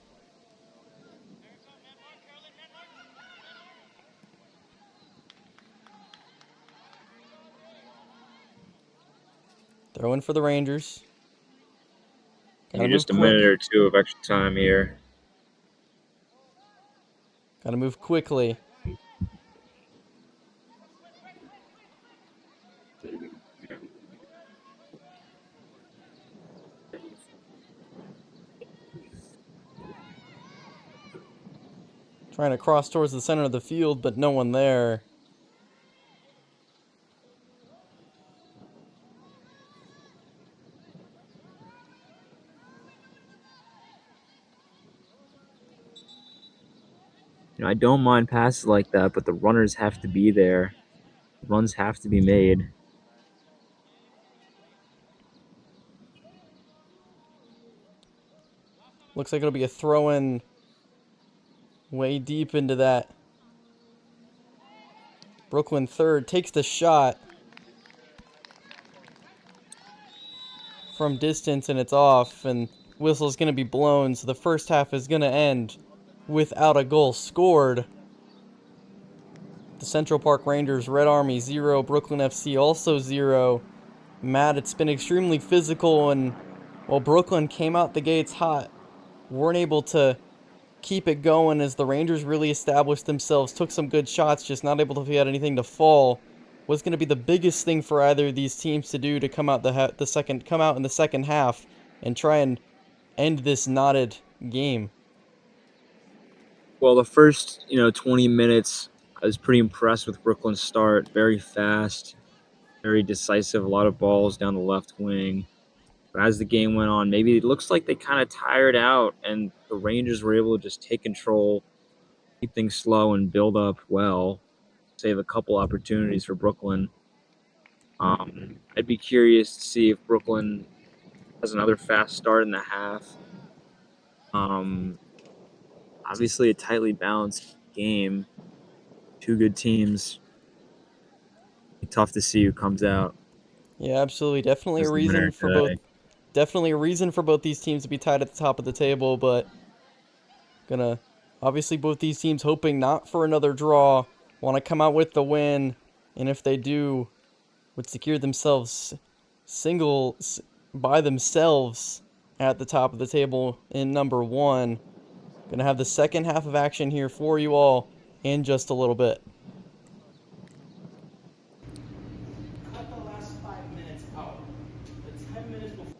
Throw in for the Rangers. Gotta move Just a quick. minute or two of extra time here. Gotta move quickly. Trying to cross towards the center of the field, but no one there. I don't mind passes like that, but the runners have to be there. Runs have to be made. Looks like it'll be a throw-in way deep into that. Brooklyn third takes the shot from distance and it's off, and whistle's going to be blown, so the first half is going to end without a goal scored. The Central Park Rangers, Red Army 0, Brooklyn FC also 0. Matt, it's been extremely physical, and while Brooklyn came out the gates hot, weren't able to keep it going as the Rangers really established themselves, took some good shots, just not able to get anything to fall. What's going to be the biggest thing for either of these teams to do to come out in the second half and try and end this knotted game? Well, the first 20 minutes, I was pretty impressed with Brooklyn's start. Very fast, very decisive. A lot of balls down the left wing. But as the game went on, maybe it looks like they kind of tired out, and the Rangers were able to just take control, keep things slow, and build up well. Save a couple opportunities for Brooklyn. I'd be curious to see if Brooklyn has another fast start in the half. Obviously, a tightly balanced game. Two good teams. Tough to see who comes out. Yeah, absolutely. Definitely a As the winner reason for today. both these teams to be tied at the top of the table, but obviously both these teams hoping not for another draw, want to come out with the win, and if they do, would secure themselves by themselves at the top of the table in number 1. Gonna have the second half of action here for you all in just a little bit. Cut the last 5 minutes out. The 10 minutes before.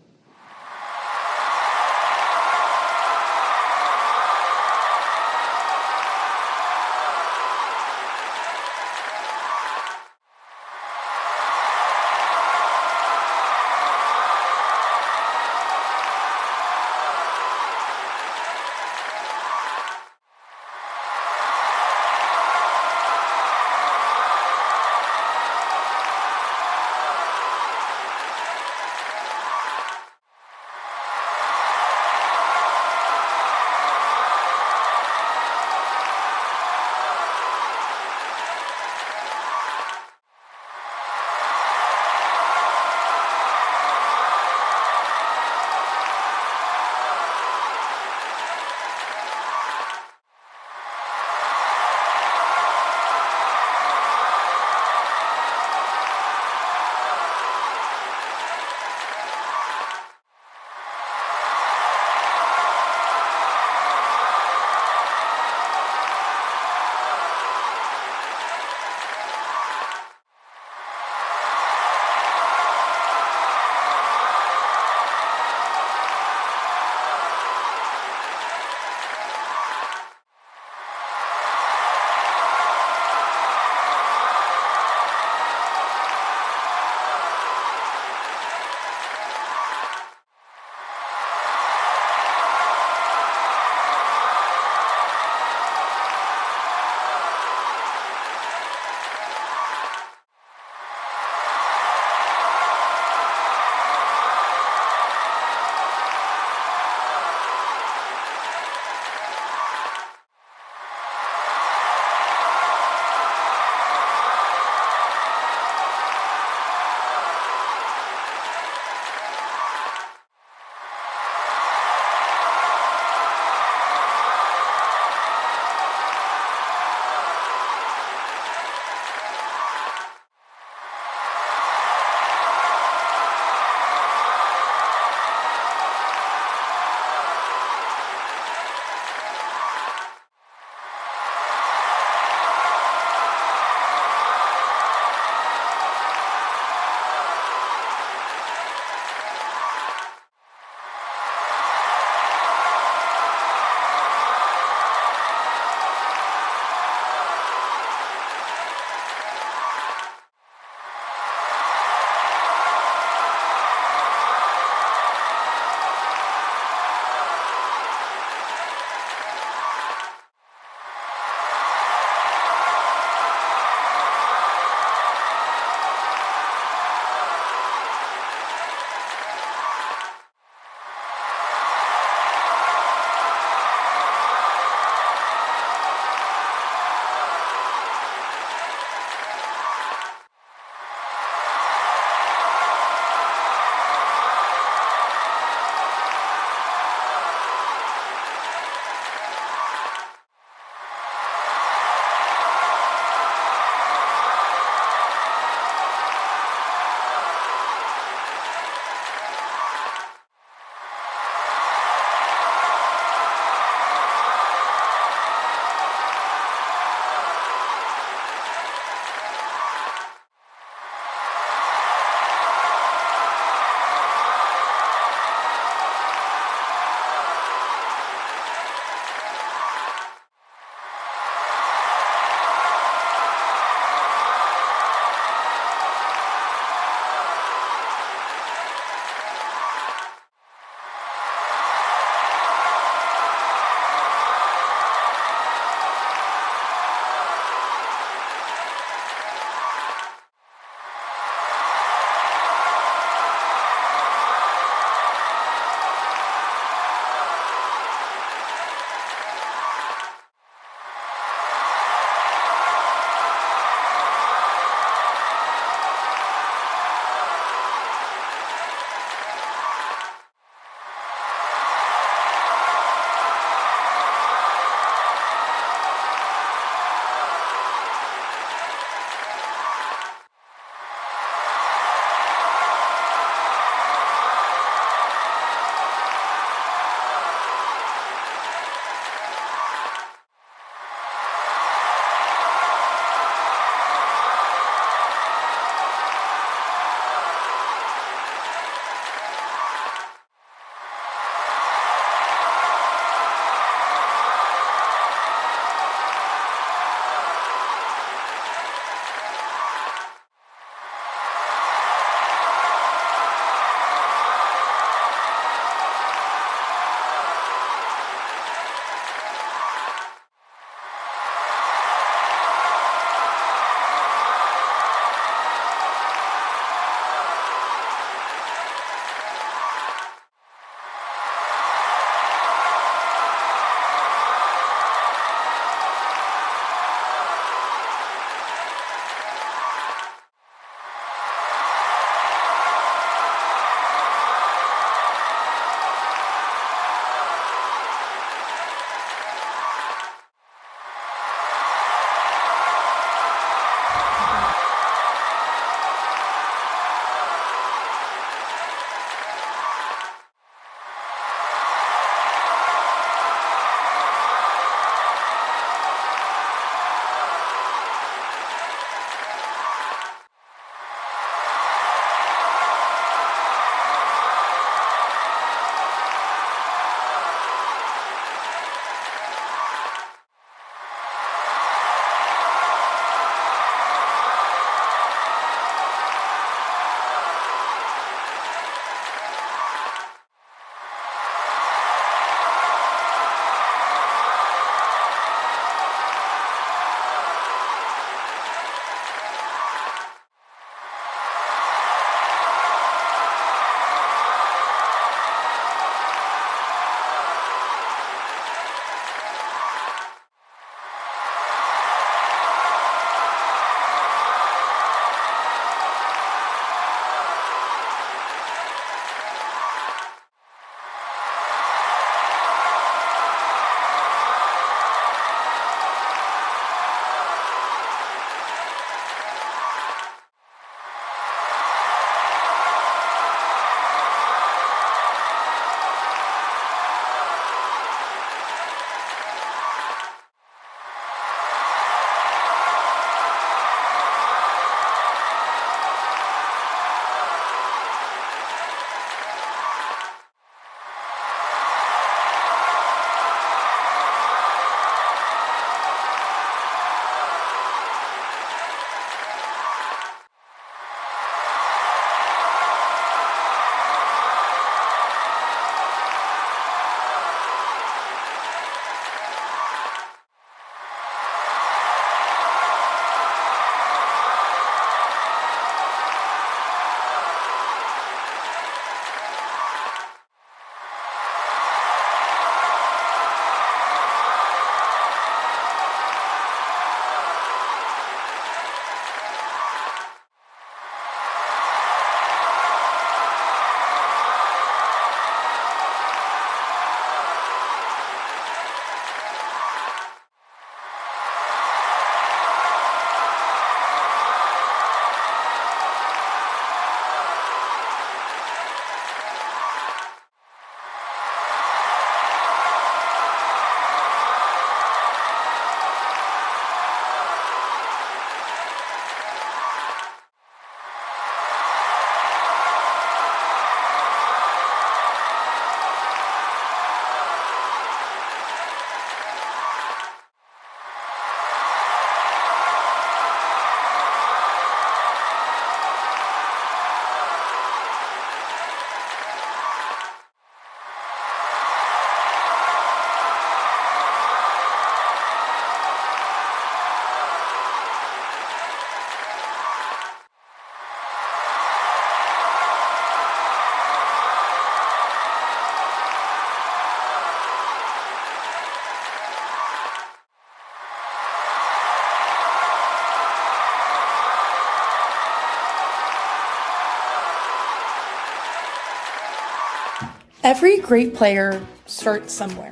Every great player starts somewhere.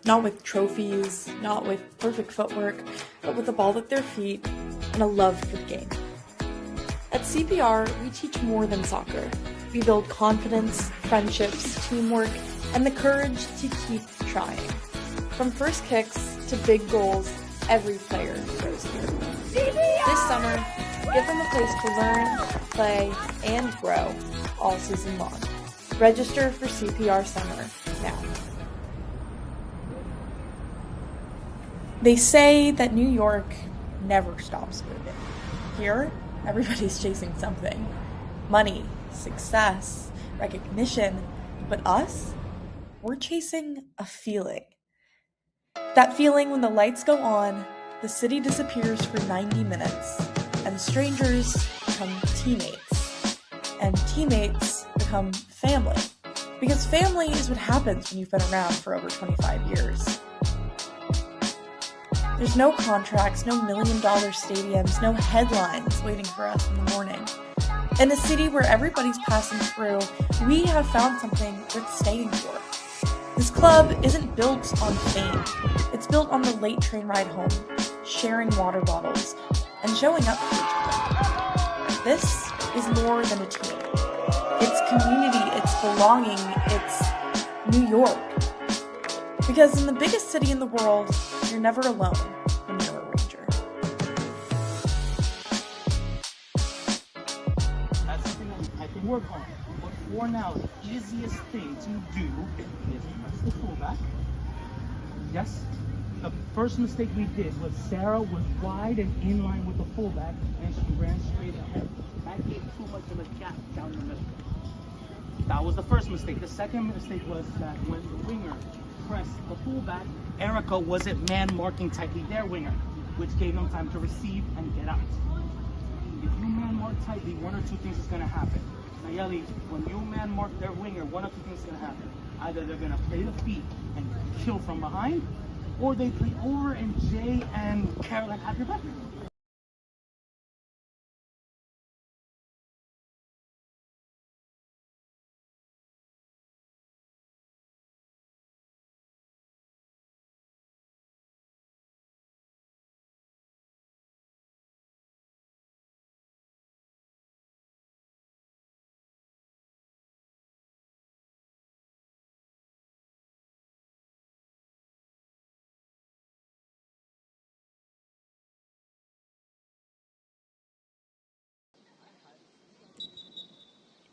Not with trophies, not with perfect footwork, but with a ball at their feet and a love for the game. At CPR, we teach more than soccer. We build confidence, friendships, teamwork, and the courage to keep trying. From first kicks to big goals, every player grows here. This summer, give them a place to learn, play, and grow all season long. Register for CPR Summer now. They say that New York never stops moving. Here, everybody's chasing something. Money, success, recognition. But us? We're chasing a feeling. That feeling when the lights go on, the city disappears for 90 minutes, and strangers become teammates, and teammates become family. Because family is what happens when you've been around for over 25 years. There's no contracts, no million-dollar stadiums, no headlines waiting for us in the morning. In a city where everybody's passing through, we have found something worth staying for. This club isn't built on fame. It's built on the late train ride home, sharing water bottles, and showing up for each other. This is more than a team. It's community, it's belonging, it's New York. Because in the biggest city in the world, you're never alone when you're a Ranger. That's something that I can work on. But for now, the easiest thing to do is press the fullback. Yes, the first mistake we did was Sarah was wide and in line with the fullback, and she ran straight ahead. That gave too much of a gap down the middle. That was the first mistake. The second mistake was that when the winger pressed the fullback, Erica wasn't man marking tightly their winger, which gave them time to receive and get out. If you man mark tightly, one or two things is going to happen. Nayeli, when you man mark their winger, one or two things is going to happen. Either they're going to play the feet and kill from behind, or they play over and Jay and Caroline have your back.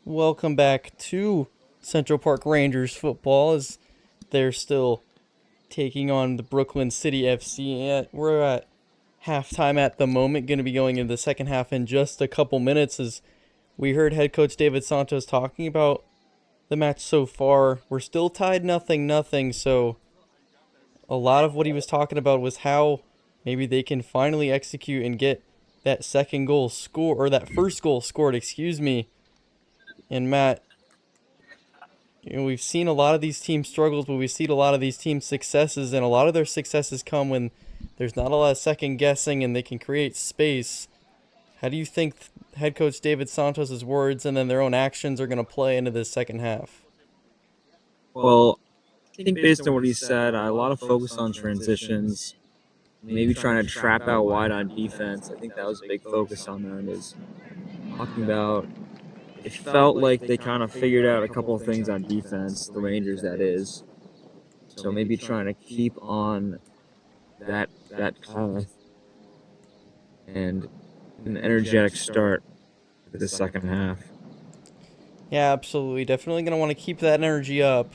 Welcome back to Central Park Rangers football as they're still taking on the Brooklyn City FC. We're at halftime at the moment, going to be going into the second half in just a couple minutes as we heard head coach David Santos talking about the match so far. We're still tied 0-0, so a lot of what he was talking about was how maybe they can finally execute and get that second goal score, or that first goal scored, excuse me. And Matt, we've seen a lot of these teams' struggles, but we've seen a lot of these teams' successes, and a lot of their successes come when there's not a lot of second guessing and they can create space. How do you think head coach David Santos' words and then their own actions are going to play into this second half? Well, I think based on what he said, a lot of focus on transitions, maybe trying to trap out wide on defense. I think that was a big focus on them, is talking about it felt like they kind of figured out a couple of things on defense, the Rangers that is. So maybe trying to keep on that path and an energetic start for the second half. Yeah, absolutely. Definitely going to want to keep that energy up.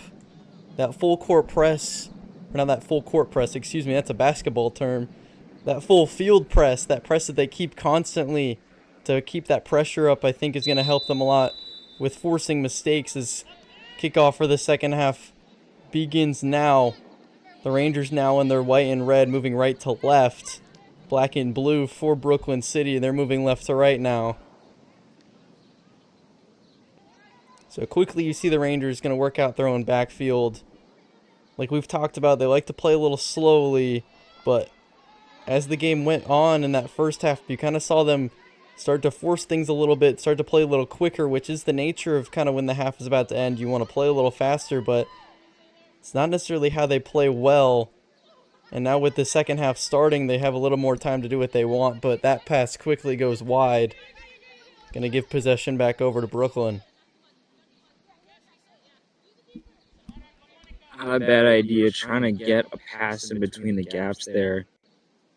That full court press, or not that full court press, excuse me, that's a basketball term. That full field press, that press that they keep constantly to keep that pressure up, I think is going to help them a lot with forcing mistakes as kickoff for the second half begins now. The Rangers now in their white and red moving right to left. Black and blue for Brooklyn City. They're moving left to right now. So quickly you see the Rangers going to work out their own backfield. Like we've talked about, they like to play a little slowly, but as the game went on in that first half, you kind of saw them start to force things a little bit, start to play a little quicker, which is the nature of kind of when the half is about to end. You want to play a little faster, but it's not necessarily how they play well. And now with the second half starting, they have a little more time to do what they want, but that pass quickly goes wide. Going to give possession back over to Brooklyn. Not a bad idea trying to get a pass in between the gaps there.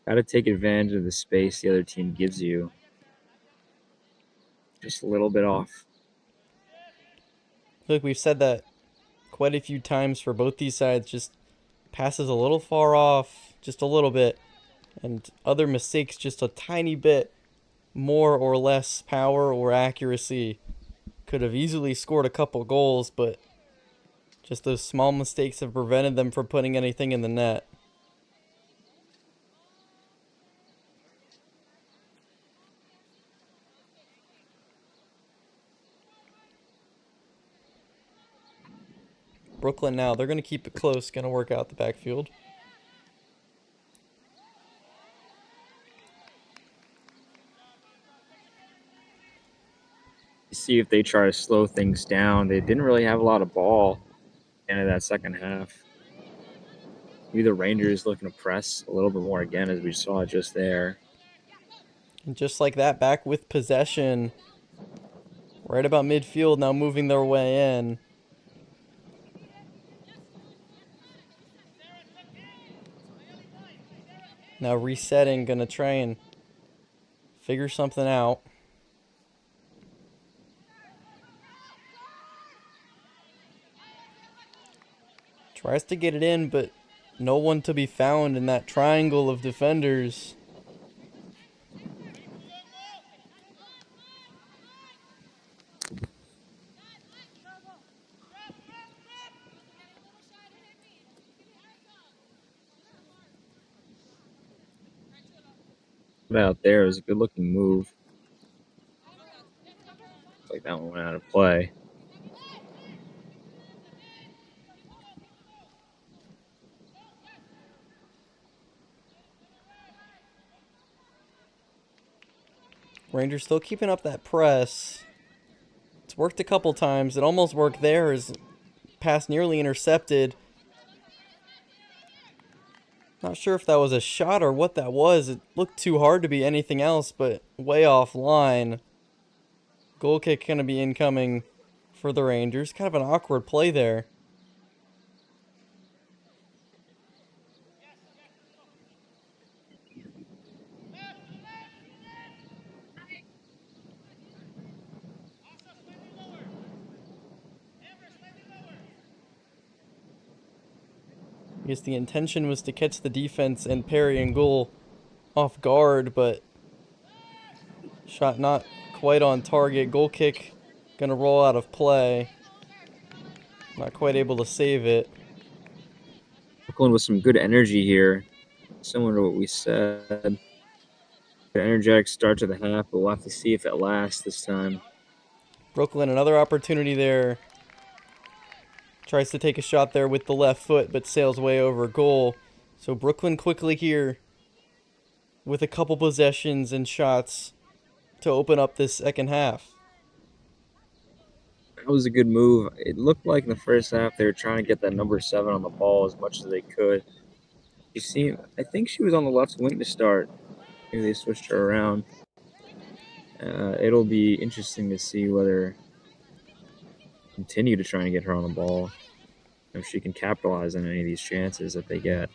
Got to take advantage of the space the other team gives you. Just a little bit off. I feel like we've said that quite a few times for both these sides. Just passes a little far off, just a little bit. And other mistakes just a tiny bit more or less power or accuracy. Could have easily scored a couple goals, but just those small mistakes have prevented them from putting anything in the net. Brooklyn now, they're going to keep it close, going to work out the backfield. See if they try to slow things down. They didn't really have a lot of ball into that second half. Maybe the Rangers looking to press a little bit more again, as we saw just there. And just like that, back with possession. Right about midfield, now moving their way in. Now resetting, gonna try and figure something out. Tries to get it in, but no one to be found in that triangle of defenders. Out there, it was a good looking move. Looks like that one went out of play. Rangers still keeping up that press. It's worked a couple times. It almost worked there as pass nearly intercepted. Not sure if that was a shot or what that was. It looked too hard to be anything else, but way offline. Goal kick going to be incoming for the Rangers. Kind of an awkward play there. I guess the intention was to catch the defense and parry and goal off guard, but shot not quite on target. Goal kick gonna roll out of play. Not quite able to save it. Brooklyn with some good energy here, similar to what we said. An energetic start to the half, but we'll have to see if it lasts this time. Brooklyn, another opportunity there. Tries to take a shot there with the left foot, but sails way over goal. So Brooklyn quickly here with a couple possessions and shots to open up this second half. That was a good move. It looked like in the first half they were trying to get that number 7 on the ball as much as they could. You see, I think she was on the left wing to start. Maybe they switched her around. It'll be interesting to see whether continue to try and get her on the ball, if she can capitalize on any of these chances that they get.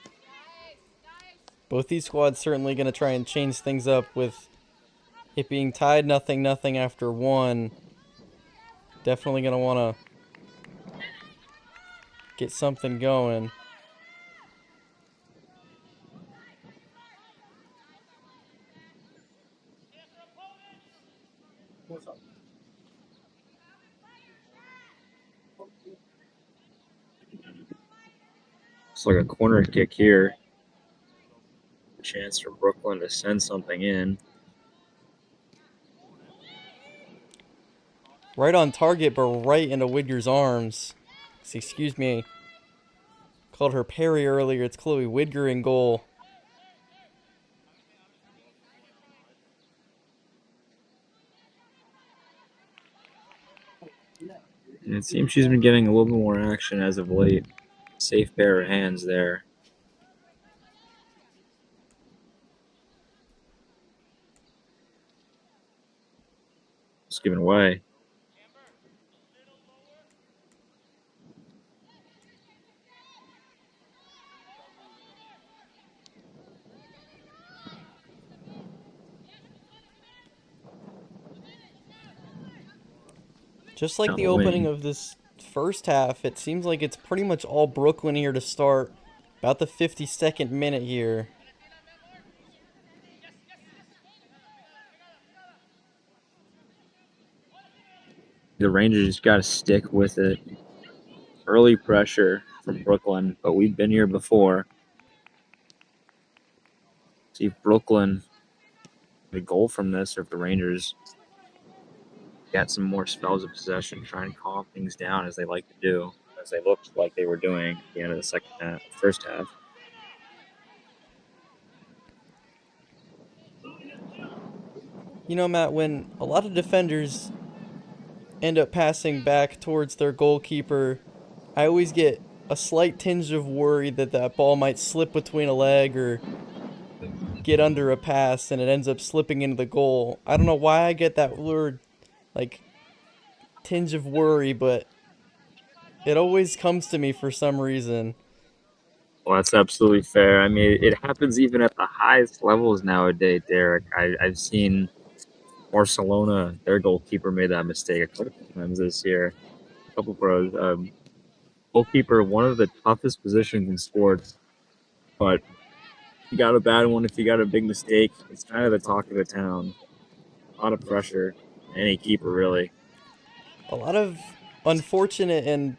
Both these squads certainly going to try and change things up with it being tied 0-0 after one. Definitely going to want to get something going. It's like a corner kick here. A chance for Brooklyn to send something in. Right on target, but right into Widger's arms. Excuse me. Called her Perry earlier. It's Chloe Widger in goal. And it seems she's been getting a little bit more action as of late. Safe pair of hands there. Just giving away. Just like On the the opening wing. of this first half, it seems like it's pretty much all Brooklyn here to start. About the 52nd minute here. The Rangers just got to stick with it. Early pressure from Brooklyn, but we've been here before. See if Brooklyn get a goal from this, or if the Rangers get some more spells of possession, try and calm things down as they like to do, as they looked like they were doing at the end of the first half. You know, Matt, when a lot of defenders end up passing back towards their goalkeeper, I always get a slight tinge of worry that that ball might slip between a leg or get under a pass and it ends up slipping into the goal. I don't know why I get that word, like, tinge of worry, but it always comes to me for some reason. Well, that's absolutely fair. I mean, it happens even at the highest levels nowadays, Derek. I've seen Barcelona, their goalkeeper made that mistake a couple times this year. A couple pros. Goalkeeper, one of the toughest positions in sports, but if you got a bad one, if you got a big mistake, it's kind of the talk of the town. A lot of pressure. Any keeper, really. A lot of unfortunate and,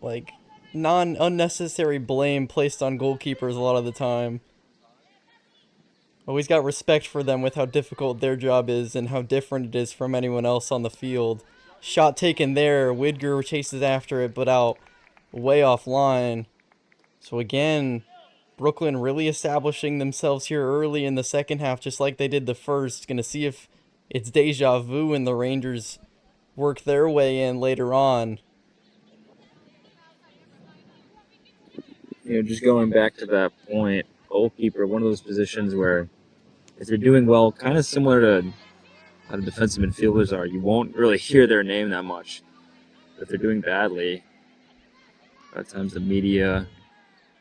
like, non unnecessary blame placed on goalkeepers a lot of the time. Always got respect for them with how difficult their job is and how different it is from anyone else on the field. Shot taken there, Widger chases after it, but out way offline. So again, Brooklyn really establishing themselves here early in the second half, just like they did the first. Gonna see if it's deja vu and the Rangers work their way in later on. Just going back to that point, goalkeeper, one of those positions where if they're doing well, kind of similar to how the defensive midfielders are, you won't really hear their name that much. But if they're doing badly, a lot of times the media,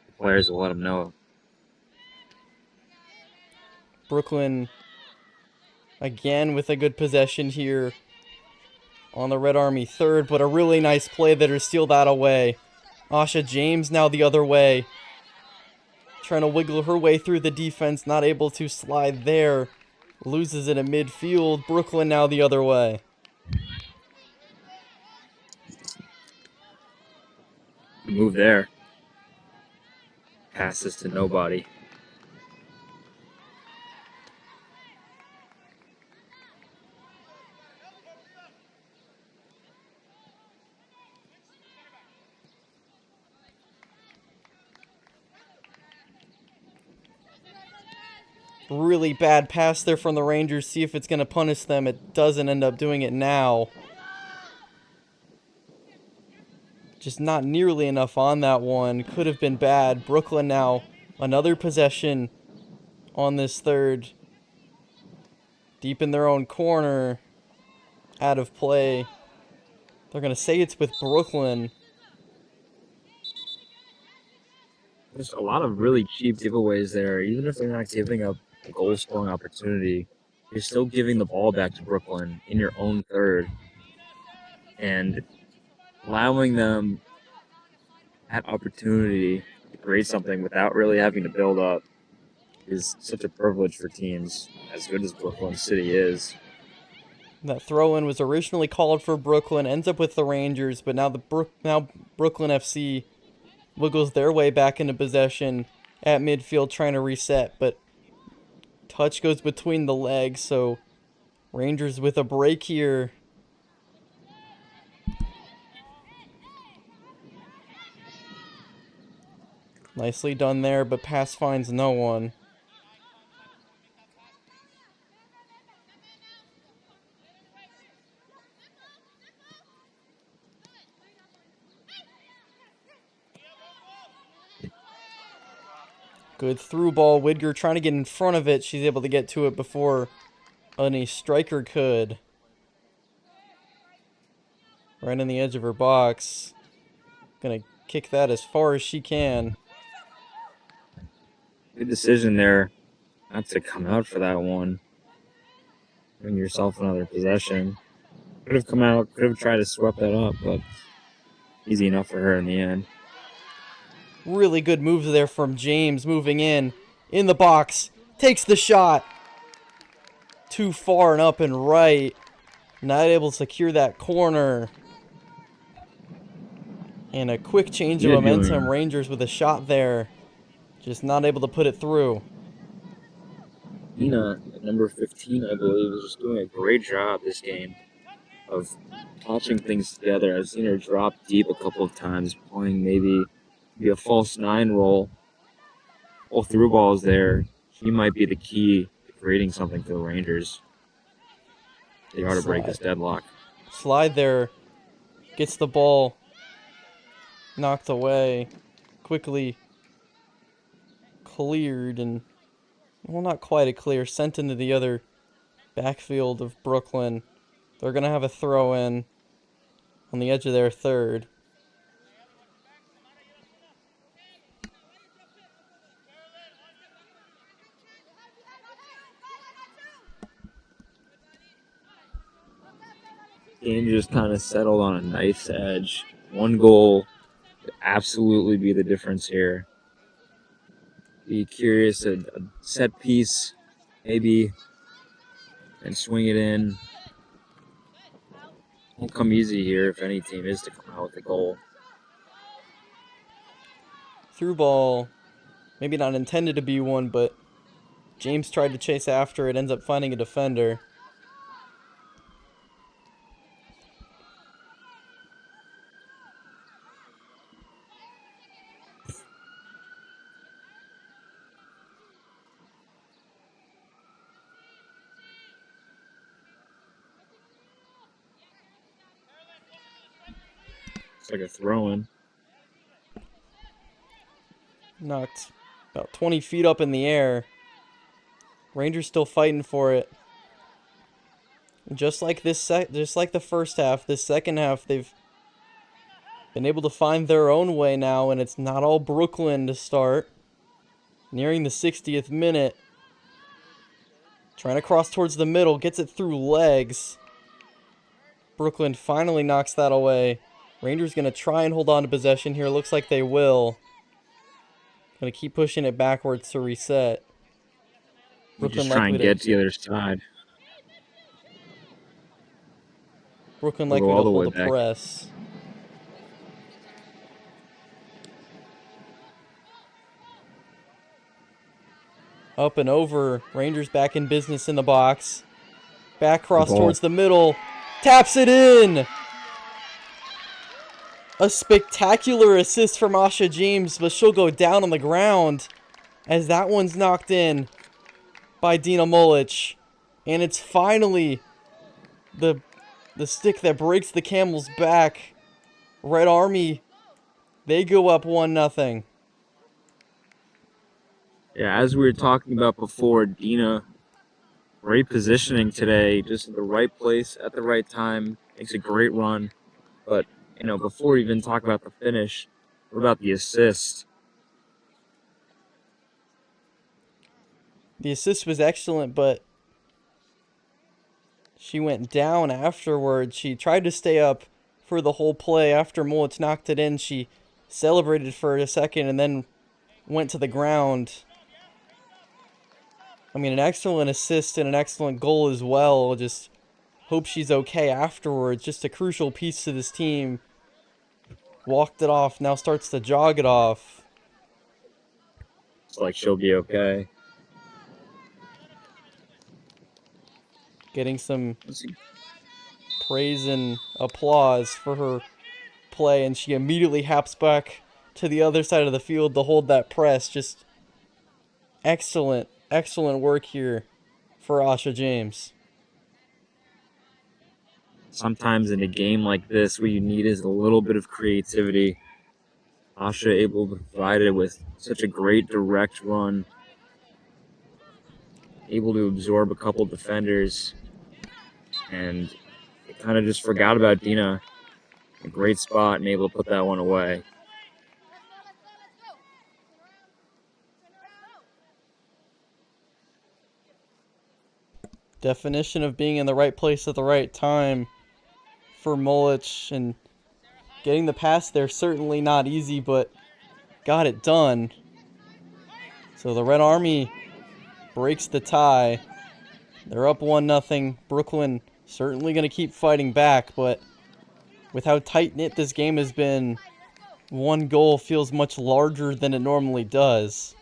the players will let them know. Brooklyn again with a good possession here on the Red Army third, but a really nice play there to steal that away. Asha James now the other way. Trying to wiggle her way through the defense, not able to slide there. Loses it at midfield. Brooklyn now the other way. Move there. Passes to nobody. Really bad pass there from the Rangers. See if it's going to punish them. It doesn't end up doing it now. Just not nearly enough on that one. Could have been bad. Brooklyn now another possession on this third. Deep in their own corner. Out of play. They're going to say it's with Brooklyn. There's a lot of really cheap giveaways there. Even if they're not giving up a goal scoring opportunity, you're still giving the ball back to Brooklyn in your own third and allowing them that opportunity to create something without really having to build up is such a privilege for teams as good as Brooklyn City is. That throw-in was originally called for Brooklyn, ends up with the Rangers, but now Brooklyn FC wiggles their way back into possession at midfield trying to reset, but touch goes between the legs, so Rangers with a break here. Nicely done there, but pass finds no one. Good through ball. Widger trying to get in front of it. She's able to get to it before any striker could. Right on the edge of her box. Gonna kick that as far as she can. Good decision there not to come out for that one. Bring yourself another possession. Could have come out, could have tried to sweep that up, but easy enough for her in the end. Really good moves there from James, moving in the box. Takes the shot. Too far and up and right. Not able to secure that corner. And a quick change of momentum. Rangers with a shot there. Just not able to put it through. Nina, at number 15, I believe, is just doing a great job this game of patching things together. I've seen her drop deep a couple of times, playing maybe a false 9 roll. All through balls there. She might be the key to creating something for the Rangers. They are to break this deadlock. Slide there. Gets the ball knocked away. Quickly cleared and, well, not quite a clear. Sent into the other backfield of Brooklyn. They're going to have a throw in on the edge of their third. Game just kind of settled on a knife's edge. One goal would absolutely be the difference here. Be curious, a set piece, maybe, and swing it in. Won't come easy here if any team is to come out with a goal. Through ball, maybe not intended to be one, but James tried to chase after it, ends up finding a defender. It's like a throw-in. Knocked about 20 feet up in the air. Rangers still fighting for it. Just like just like the first half, this second half, they've been able to find their own way now, and it's not all Brooklyn to start. Nearing the 60th minute. Trying to cross towards the middle, gets it through legs. Brooklyn finally knocks that away. Rangers going to try and hold on to possession here. Looks like they will. Going to keep pushing it backwards to reset. Brooklyn just try and get to the other side. Brooklyn likely to hold the press. Up and over. Rangers back in business in the box. Back cross towards the middle. Taps it in! A spectacular assist from Asha James, but she'll go down on the ground as that one's knocked in by Dina Mulich. And it's finally the stick that breaks the camel's back. Red Army, they go up 1-0. Yeah, as we were talking about before, Dina, great positioning today, just at the right place at the right time, makes a great run. But, you know, before we even talk about the finish, what about the assist? The assist was excellent, but she went down afterwards. She tried to stay up for the whole play. After Mulich knocked it in, she celebrated for a second and then went to the ground. I mean, an excellent assist and an excellent goal as well. Just hope she's okay afterwards. Just a crucial piece to this team. Walked it off, now starts to jog it off. It's like she'll be okay. Getting some praise and applause for her play, and she immediately hops back to the other side of the field to hold that press. Just excellent work here for Asha James. Sometimes in a game like this, what you need is a little bit of creativity. Asha able to provide it with such a great direct run, able to absorb a couple defenders, and it kind of just forgot about Dina. A great spot and able to put that one away. Definition of being in the right place at the right time for Mulich, and getting the pass there certainly not easy, but got it done. So the Red Army breaks the tie. They're up 1-0. Brooklyn certainly going to keep fighting back, but with how tight-knit this game has been, one goal feels much larger than it normally does.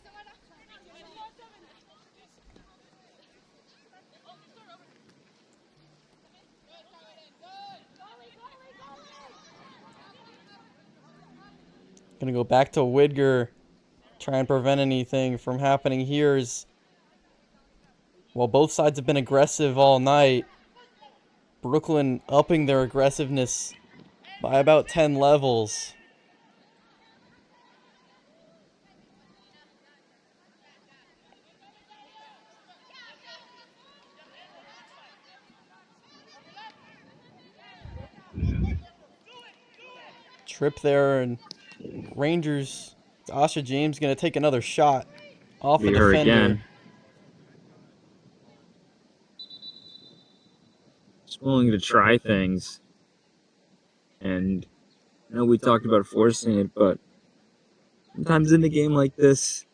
Gonna go back to Widger, try and prevent anything from happening here. While both sides have been aggressive all night, Brooklyn upping their aggressiveness by about 10 levels. Trip there, and Rangers, Asha James going to take another shot off a defender. Again. Just willing to try things. And I know we talked about forcing it, but sometimes in a game like this,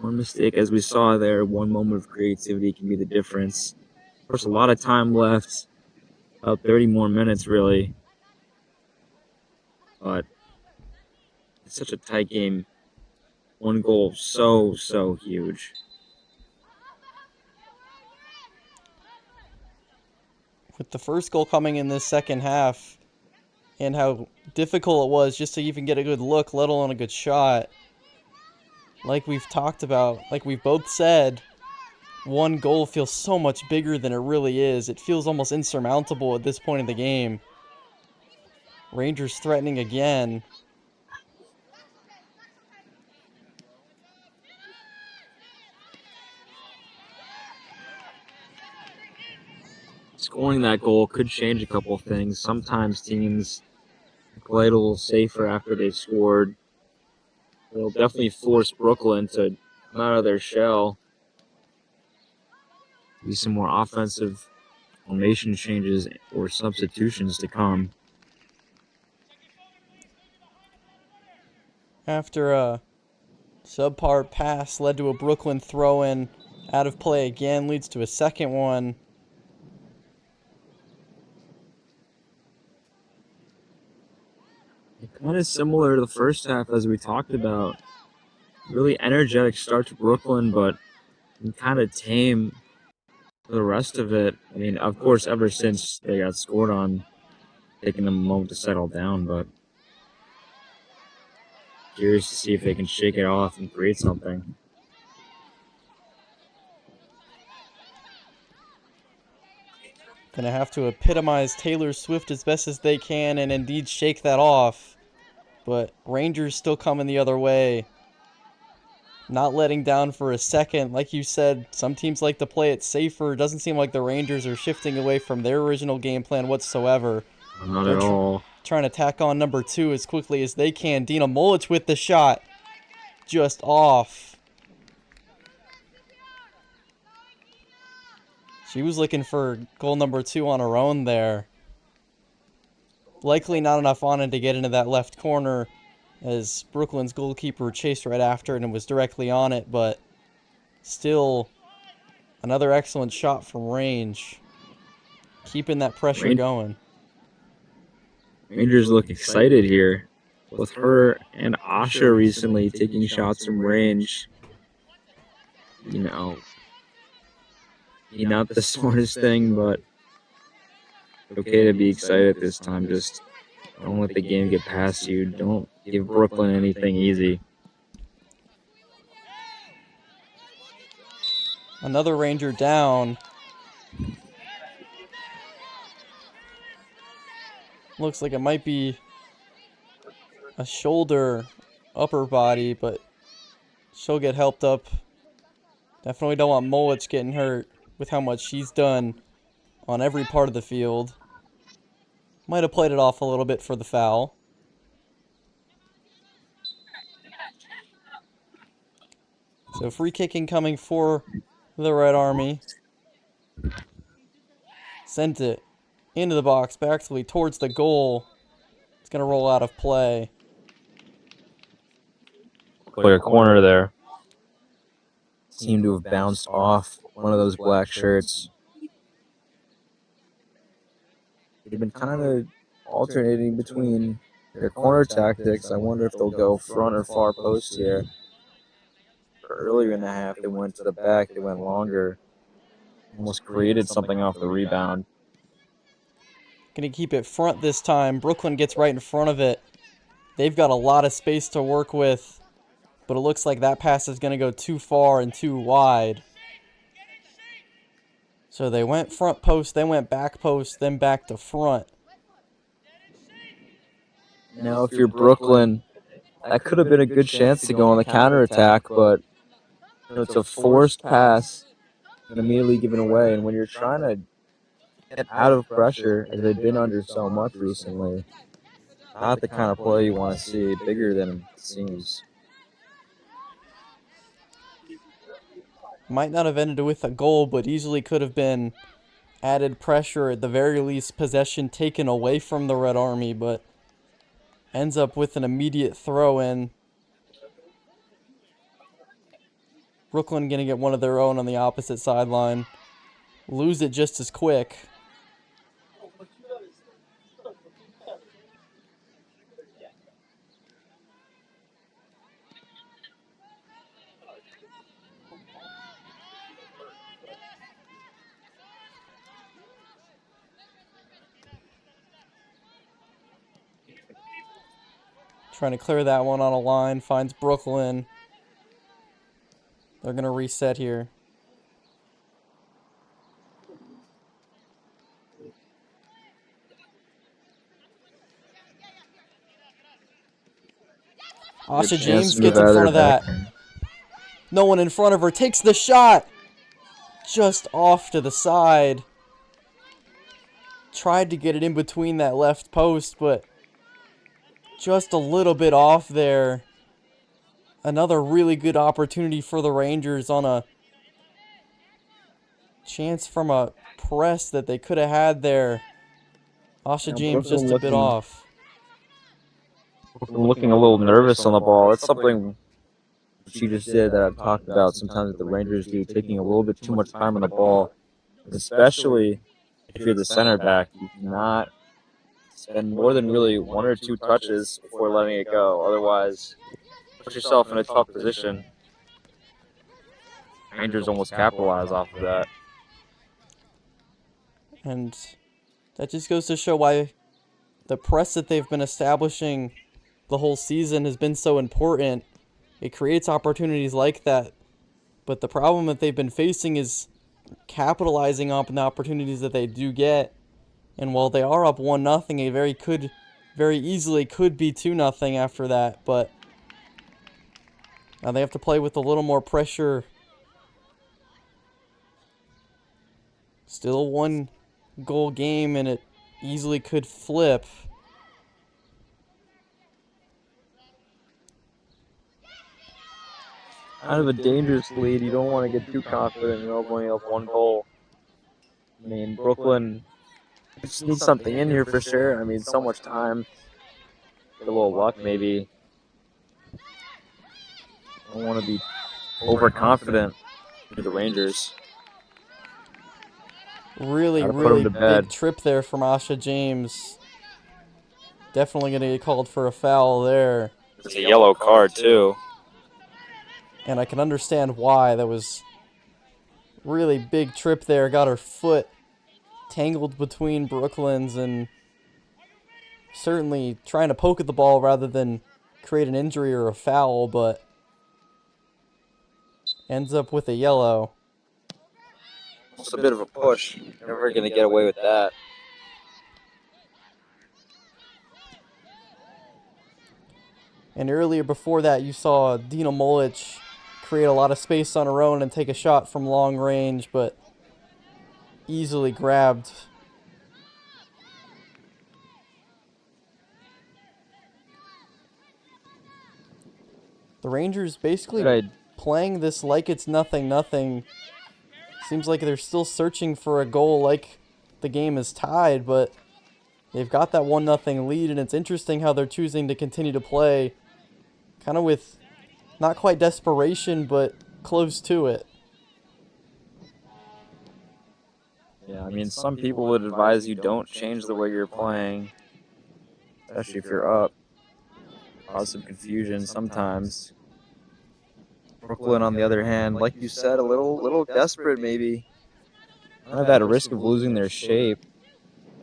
one mistake, as we saw there, one moment of creativity can be the difference. Of course, a lot of time left, about 30 more minutes, really. But it's such a tight game. One goal, so huge. With the first goal coming in this second half, and how difficult it was just to even get a good look, let alone a good shot. Like we've talked about, like we've both said, one goal feels so much bigger than it really is. It feels almost insurmountable at this point in the game. Rangers threatening again. Scoring that goal could change a couple things. Sometimes teams play a little safer after they've scored. It'll definitely force Brooklyn to come out of their shell. Be some more offensive formation changes or substitutions to come. After a subpar pass led to a Brooklyn throw-in, out of play again, leads to a second one. Kind of similar to the first half as we talked about. Really energetic start to Brooklyn, but kind of tame for the rest of it. I mean, of course, ever since they got scored on, taking them a moment to settle down, but curious to see if they can shake it off and create something. Gonna have to epitomize Taylor Swift as best as they can and indeed shake that off. But Rangers still coming the other way. Not letting down for a second. Like you said, some teams like to play it safer. It doesn't seem like the Rangers are shifting away from their original game plan whatsoever. Not at all. Trying to tack on number 2 as quickly as they can. Dina Mulich with the shot. Just off. She was looking for goal number 2 on her own there. Likely not enough on it to get into that left corner, as Brooklyn's goalkeeper chased right after it and was directly on it, but still another excellent shot from range. Keeping that pressure going. Rangers look excited here, with her and Asha recently taking shots from range. You know, not the smartest thing, but okay to be excited this time. Just don't let the game get past you. Don't give Brooklyn anything easy. Another Ranger down. Looks like it might be a shoulder, upper body, but she'll get helped up. Definitely don't want Molich getting hurt with how much she's done on every part of the field. Might have played it off a little bit for the foul. So free kicking coming for the Red Army. Sent it into the box, backly towards the goal. It's going to roll out of play. Clear corner there. Seemed to have bounced off one of those black shirts. They've been kind of alternating between their corner tactics. I wonder if they'll go front or far post here. Earlier in the half, they went to the back. They went longer. Almost created something off the rebound. Going to keep it front this time. Brooklyn gets right in front of it. They've got a lot of space to work with, but it looks like that pass is going to go too far and too wide. So they went front post, then went back post, then back to front. Now, if you're Brooklyn, that could have been a good chance to go on the counterattack, but it's a forced pass and immediately given away. And when you're trying to get out of pressure, as they've been under so much recently, not the kind of play you want to see, bigger than it seems. Might not have ended with a goal, but easily could have been added pressure, at the very least possession taken away from the Red Army, but ends up with an immediate throw-in. Brooklyn going to get one of their own on the opposite sideline. Lose it just as quick. Trying to clear that one on a line. Finds Brooklyn. They're going to reset here. Asha James gets in front of that. No one in front of her. Takes the shot. Just off to the side. Tried to get it in between that left post, but just a little bit off there. Another really good opportunity for the Rangers on a chance from a press that they could have had there. Asha James just a bit off. Looking a little nervous on the ball. That's something she just did that I've talked about sometimes that the Rangers do, taking a little bit too much time on the ball, especially if you're the center back. You cannot spend more than really one or two touches before letting it go. Otherwise, put yourself in a tough position. Rangers almost capitalize off of that. And that just goes to show why the press that they've been establishing the whole season has been so important. It creates opportunities like that. But the problem that they've been facing is capitalizing on the opportunities that they do get. And while they are up 1-0, it very easily could be 2-0 after that. But now they have to play with a little more pressure. Still a 1-goal game, and it easily could flip. Kind of a dangerous lead. You don't want to get too confident. You're only up 1 goal. I mean, Brooklyn just needs something in here for sure. I mean, so much time. Get a little luck, maybe. I don't want to be overconfident for the Rangers. Really big trip there from Asha James. Definitely going to get called for a foul there. It's a yellow card, too. And I can understand why. That was really big trip there. Got her foot tangled between Brooklyn's and certainly trying to poke at the ball rather than create an injury or a foul, but ends up with a yellow. It's a bit of a push. Never going to get away with that. And earlier before that, you saw Dina Molich create a lot of space on her own and take a shot from long range, but easily grabbed. The Rangers basically playing this like it's 0-0. Seems like they're still searching for a goal like the game is tied, but they've got that 1-0 lead, and it's interesting how they're choosing to continue to play kind of with not quite desperation, but close to it. Yeah, I mean, some people would advise you don't change the way you're playing, especially if you're up. Cause some confusion sometimes. Brooklyn, on the other hand, like you said, a little desperate maybe. Kind of at a risk of losing their shape.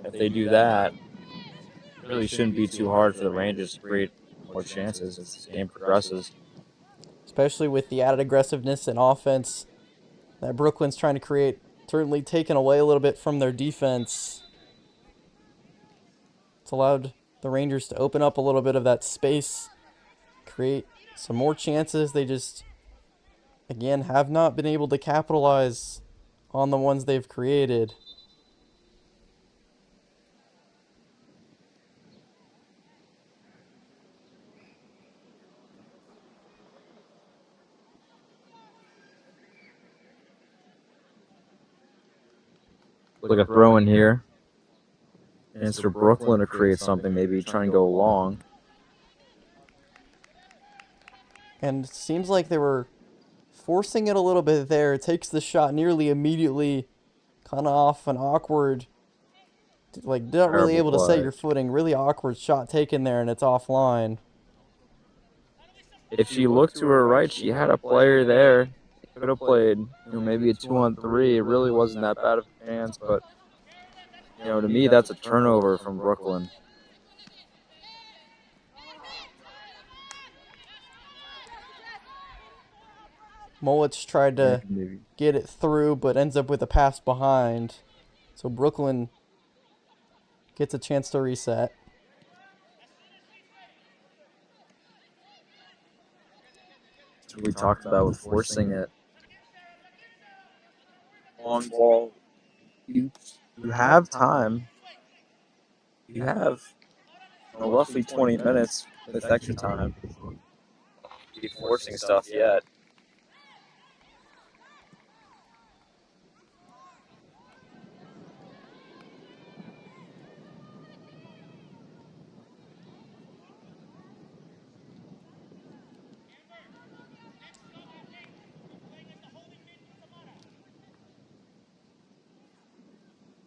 If they do that, it really shouldn't be too hard for the Rangers to create more chances as this game progresses. Especially with the added aggressiveness and offense that Brooklyn's trying to create, certainly taken away a little bit from their defense. It's allowed the Rangers to open up a little bit of that space, create some more chances. They just, again, have not been able to capitalize on the ones they've created. Like a throw in here. And it's for Brooklyn to create something, maybe try and go long. And it seems like they were forcing it a little bit there. It takes the shot nearly immediately, kind of off an awkward, like not really able to set your footing. Really awkward shot taken there, and it's offline. If she looked to her right, she had a player there. Could have played, maybe a 2-on-3. It really wasn't that bad of a chance, but to me, that's a turnover from Brooklyn. Molich tried to get it through, but ends up with a pass behind. So Brooklyn gets a chance to reset. That's what we talked about with forcing it. Long ball. You have time. You have roughly 20 minutes with extra time. You keep forcing stuff yet.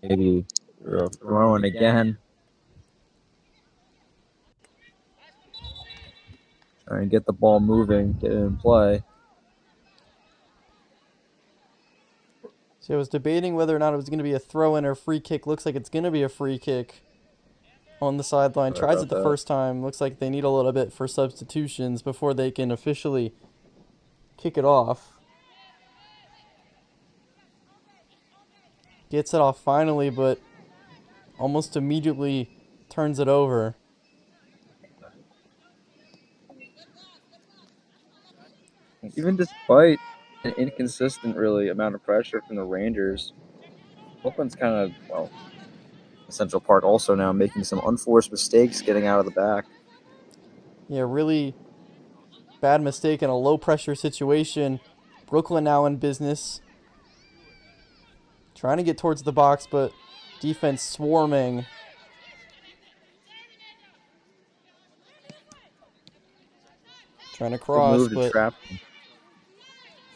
Maybe throwing again. Trying to get the ball moving, get it in play. So I was debating whether or not it was going to be a throw-in or free kick. Looks like it's going to be a free kick on the sideline. Tries it the first time. Looks like they need a little bit for substitutions before they can officially kick it off. Gets it off finally, but almost immediately turns it over. Even despite an inconsistent, really, amount of pressure from the Rangers, Brooklyn's kind of, Central Park also now making some unforced mistakes getting out of the back. Yeah, really bad mistake in a low-pressure situation. Brooklyn now in business. Trying to get towards the box, but defense swarming. Trying to cross, but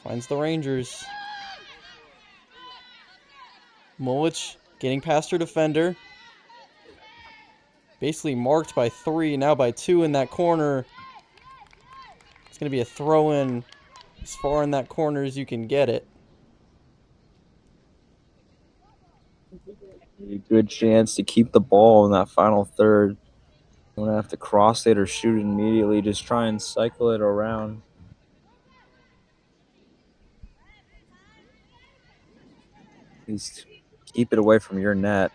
finds the Rangers. Molich getting past her defender. Basically marked by 3, now by 2 in that corner. It's going to be a throw-in as far in that corner as you can get it. A good chance to keep the ball in that final third. You don't have to cross it or shoot it immediately. Just try and cycle it around. At least keep it away from your net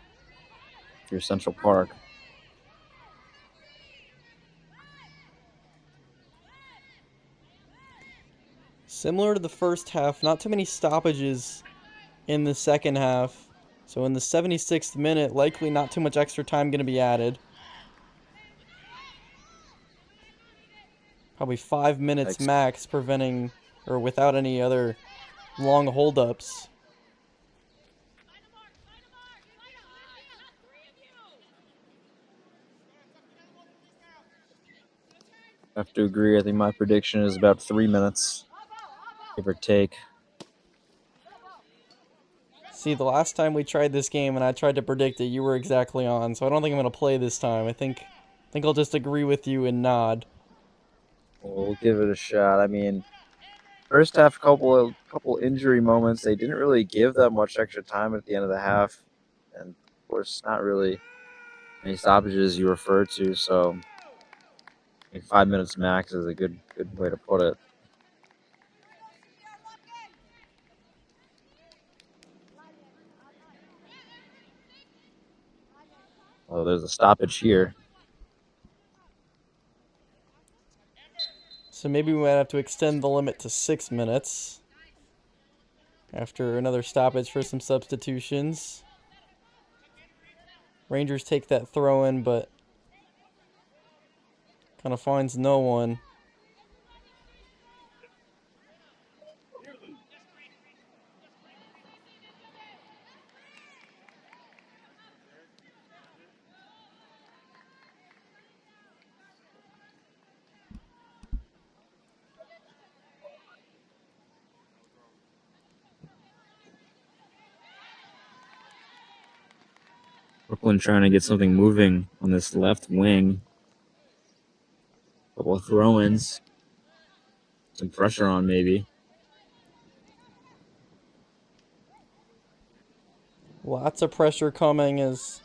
if you're Central Park. Similar to the first half, not too many stoppages in the second half. So in the 76th minute, likely not too much extra time going to be added. Probably 5 minutes max, preventing or without any other long holdups. I have to agree. I think my prediction is about 3 minutes, give or take. See, the last time we tried this game and I tried to predict it, you were exactly on. So I don't think I'm going to play this time. I think I'll just agree with you and nod. We'll give it a shot. I mean, first half, couple injury moments. They didn't really give that much extra time at the end of the half, and of course, not really any stoppages you referred to. So, I think 5 minutes max is a good way to put it. Oh, there's a stoppage here. So maybe we might have to extend the limit to 6 minutes after another stoppage for some substitutions. Rangers take that throw in, but kind of finds no one. Brooklyn trying to get something moving on this left wing. Couple of throw-ins. Some pressure on, maybe. Lots of pressure coming as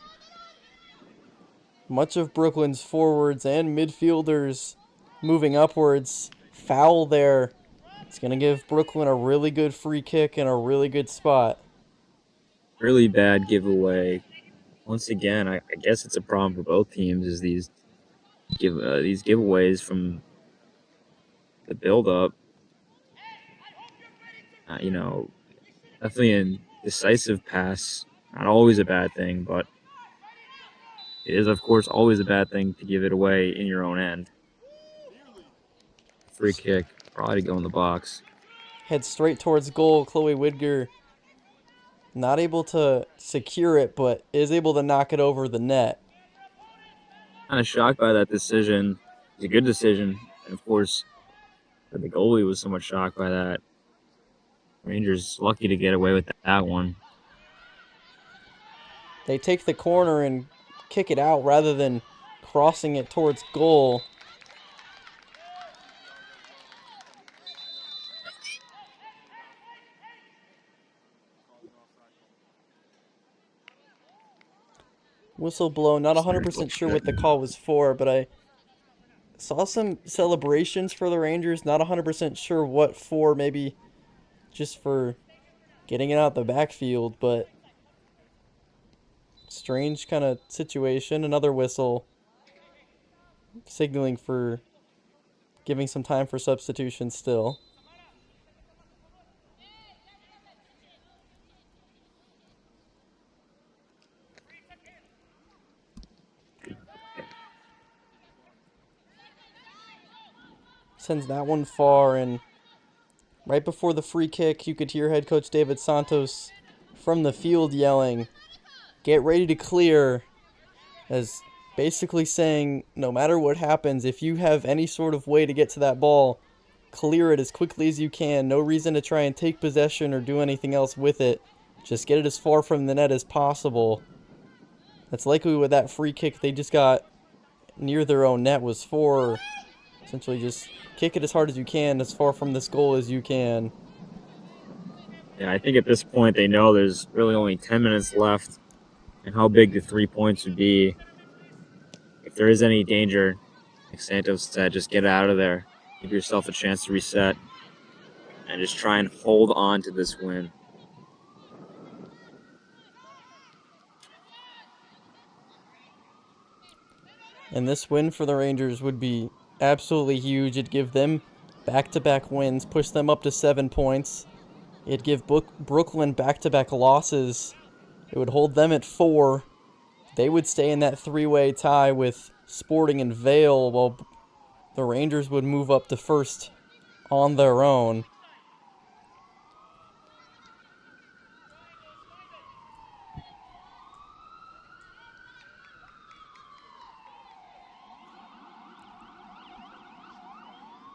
much of Brooklyn's forwards and midfielders moving upwards. Foul there. It's going to give Brooklyn a really good free kick and a really good spot. Really bad giveaway. Once again, I guess it's a problem for both teams, is these giveaways from the build-up. Definitely a decisive pass. Not always a bad thing, but it is, of course, always a bad thing to give it away in your own end. Free kick, probably to go in the box. Head straight towards goal. Chloe Widger not able to secure it, but is able to knock it over the net. Kind of shocked by that decision. It's a good decision. And, of course, the goalie was somewhat shocked by that. Rangers lucky to get away with that one. They take the corner and kick it out rather than crossing it towards goal. Whistle blown. Not 100% sure what the call was for, but I saw some celebrations for the Rangers. Not 100% sure what for. Maybe just for getting it out the backfield, but strange kind of situation. Another whistle signaling for giving some time for substitution still. Sends that one far, and right before the free kick, you could hear head coach David Santos from the field yelling, "Get ready to clear," as basically saying, no matter what happens, if you have any sort of way to get to that ball, clear it as quickly as you can. No reason to try and take possession or do anything else with it. Just get it as far from the net as possible. That's likely what that free kick they just got near their own net was for. Essentially just kick it as hard as you can, as far from this goal as you can. Yeah, I think at this point they know there's really only 10 minutes left, and how big the 3 points would be. If there is any danger, like Santos said, just get out of there. Give yourself a chance to reset and just try and hold on to this win. And this win for the Rangers would be absolutely huge. It'd give them Back-to-back wins push them up to 7 points. It'd give Brooklyn back-to-back losses. It would hold them at 4. They would stay in that 3-way tie with Sporting and Vale, while the Rangers would move up to first on their own.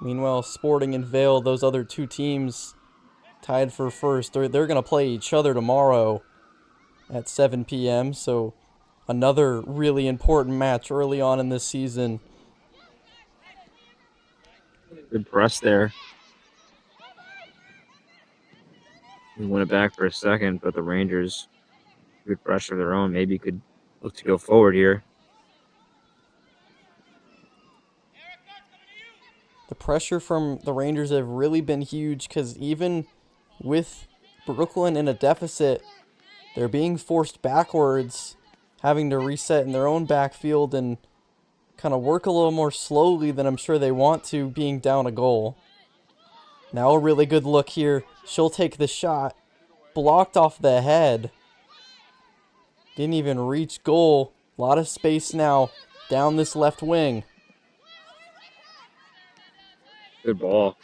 Meanwhile, Sporting and Vale, those other two teams tied for first, they're going to play each other tomorrow at 7 p.m., so another really important match early on in this season. Good press there. We won it back for a second, but the Rangers, good pressure of their own, maybe could look to go forward here. The pressure from the Rangers have really been huge because even with Brooklyn in a deficit, they're being forced backwards, having to reset in their own backfield and kind of work a little more slowly than I'm sure they want to, being down a goal. Now a really good look here. She'll take the shot. Blocked off the head. Didn't even reach goal. A lot of space now down this left wing. Good ball.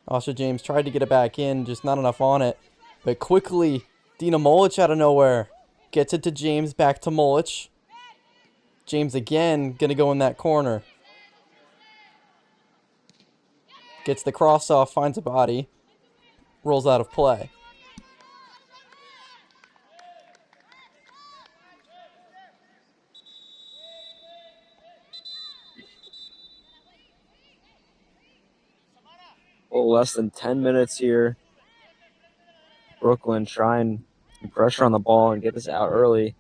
Asha James tried to get it back in, just not enough on it. But quickly, Dina Molich out of nowhere. Gets it to James, back to Molich. James again, gonna go in that corner. Gets the cross off, finds a body. Rolls out of play. Well, less than 10 minutes here. Brooklyn trying to pressure on the ball and get this out early.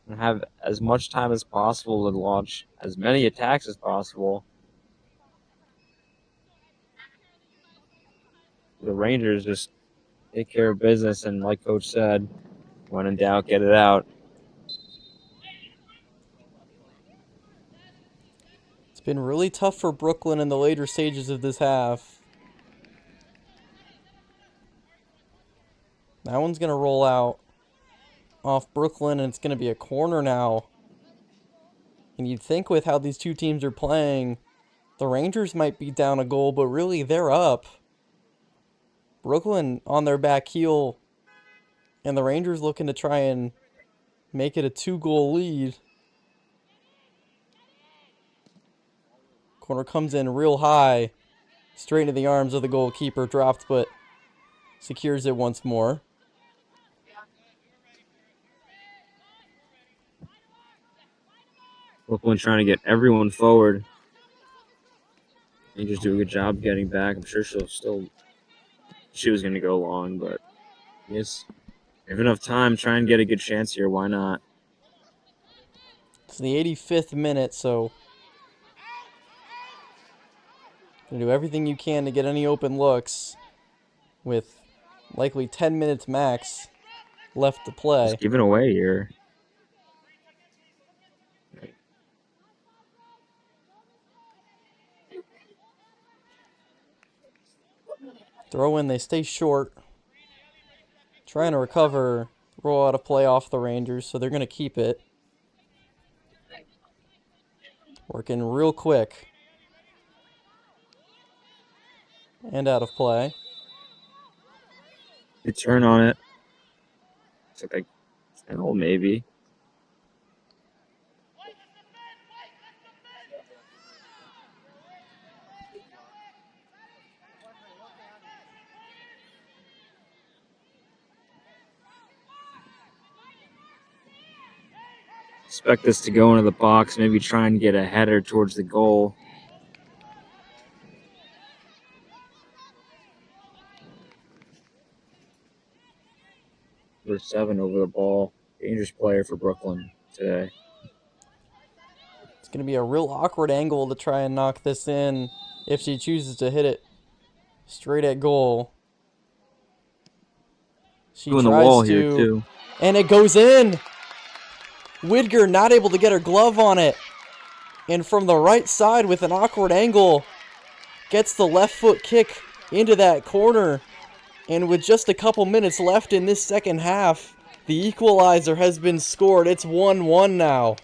And have as much time as possible to launch as many attacks as possible. The Rangers just take care of business, and like Coach said, when in doubt, get it out. It's been really tough for Brooklyn in the later stages of this half. That one's going to roll out off Brooklyn, and it's going to be a corner now. And you'd think with how these two teams are playing, the Rangers might be down a goal, but really they're up. Brooklyn on their back heel, and the Rangers looking to try and make it a 2-goal lead. Corner comes in real high, straight into the arms of the goalkeeper, dropped, but secures it once more. Brooklyn trying to get everyone forward. Rangers do a good job getting back. I'm sure she was going to go long, but yes, if enough time, try and get a good chance here. Why not? It's the 85th minute, so gonna do everything you can to get any open looks with likely 10 minutes max left to play. Just giving away here. Throw in, they stay short. Trying to recover, roll out of play off the Rangers, so they're going to keep it. Working real quick. And out of play. Good turn on it. It's like a penalty, maybe. Expect this to go into the box, maybe try and get a header towards the goal. Number 7 over the ball. Dangerous player for Brooklyn today. It's going to be a real awkward angle to try and knock this in if she chooses to hit it straight at goal. She Doing the tries wall to, here too. And it goes in. Widger not able to get her glove on it. And from the right side with an awkward angle, gets the left foot kick into that corner. And with just a couple minutes left in this second half, the equalizer has been scored. It's 1-1 now.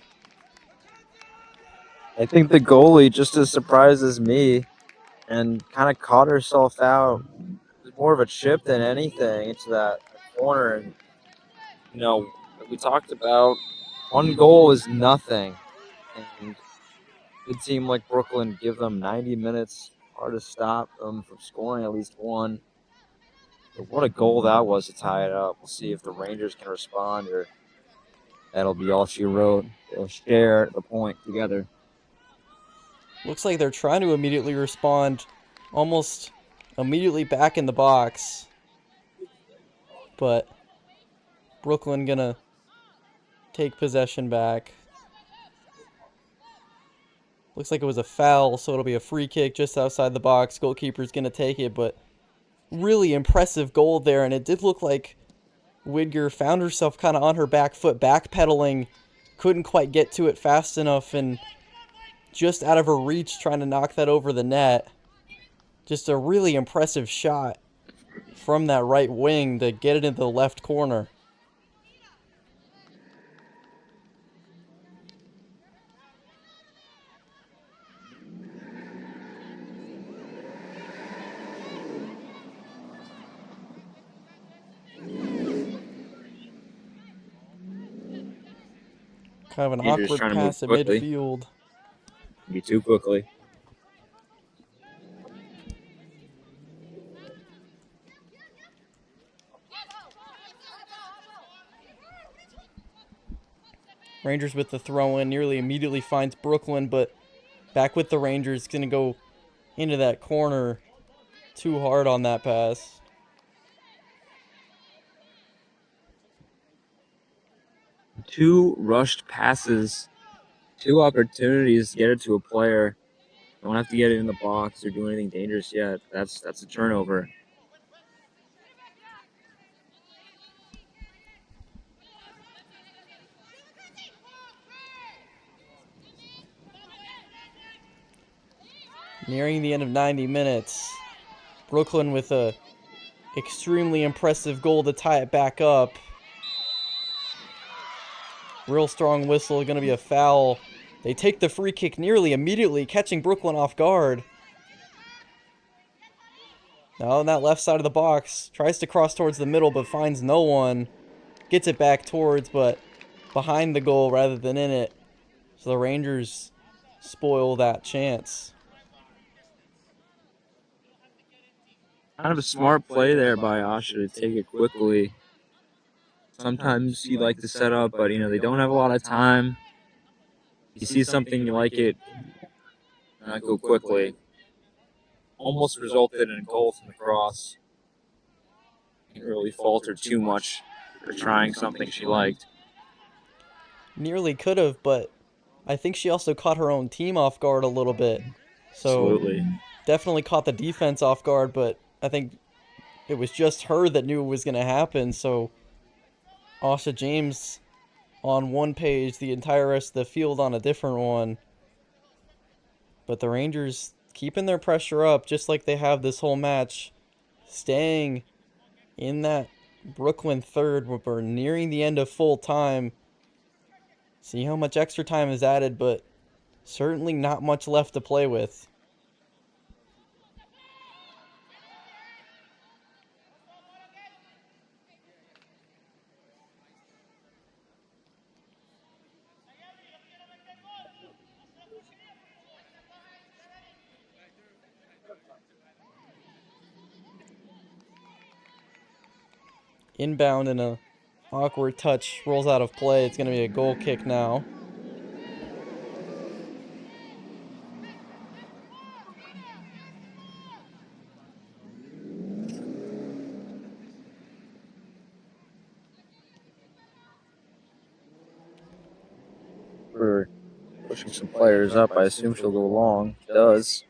I think the goalie just as surprised as me and kind of caught herself out. It was more of a chip than anything into that corner. And, like we talked about, one goal is nothing. And a good team like Brooklyn, give them 90 minutes, hard to stop them from scoring at least one. But what a goal that was to tie it up. We'll see if the Rangers can respond, or that'll be all she wrote. They'll share the point together. Looks like they're trying to immediately respond, almost immediately back in the box. But Brooklyn gonna take possession back. Looks like it was a foul, so it'll be a free kick just outside the box. Goalkeeper's gonna take it, but really impressive goal there, and it did look like Widger found herself kind of on her back foot, backpedaling, couldn't quite get to it fast enough, and just out of her reach trying to knock that over the net. Just a really impressive shot from that right wing to get it into the left corner. Kind of an Rangers awkward trying to move pass at quickly. midfield. Be too quickly. Rangers with the throw-in, nearly immediately finds Brooklyn, but back with the Rangers, going to go into that corner. Too hard on that pass. Two rushed passes, two opportunities to get it to a player. Don't have to get it in the box or do anything dangerous yet. That's a turnover. Nearing the end of 90 minutes. Brooklyn with a extremely impressive goal to tie it back up. Real strong whistle, going to be a foul. They take the free kick nearly immediately, catching Brooklyn off guard. Now on that left side of the box, tries to cross towards the middle but finds no one. Gets it back towards, but behind the goal rather than in it. So the Rangers spoil that chance. Kind of a smart play there by Asha to take it quickly. Sometimes you like to set up, but they don't have a lot of time. You see something you like it, not go quickly. Almost resulted in a goal from the cross. Didn't really falter too much for trying something she liked. Nearly could have, but I think she also caught her own team off guard a little bit. So Absolutely. definitely caught the defense off guard, but I think it was just her that knew it was going to happen. So Asha James on one page, the entire rest of the field on a different one. But the Rangers keeping their pressure up just like they have this whole match. Staying in that Brooklyn third. We're nearing the end of full time. See how much extra time is added, but certainly not much left to play with. Inbound and a awkward touch rolls out of play. It's going to be a goal kick now. We're pushing some players up. I assume she'll go long. She does.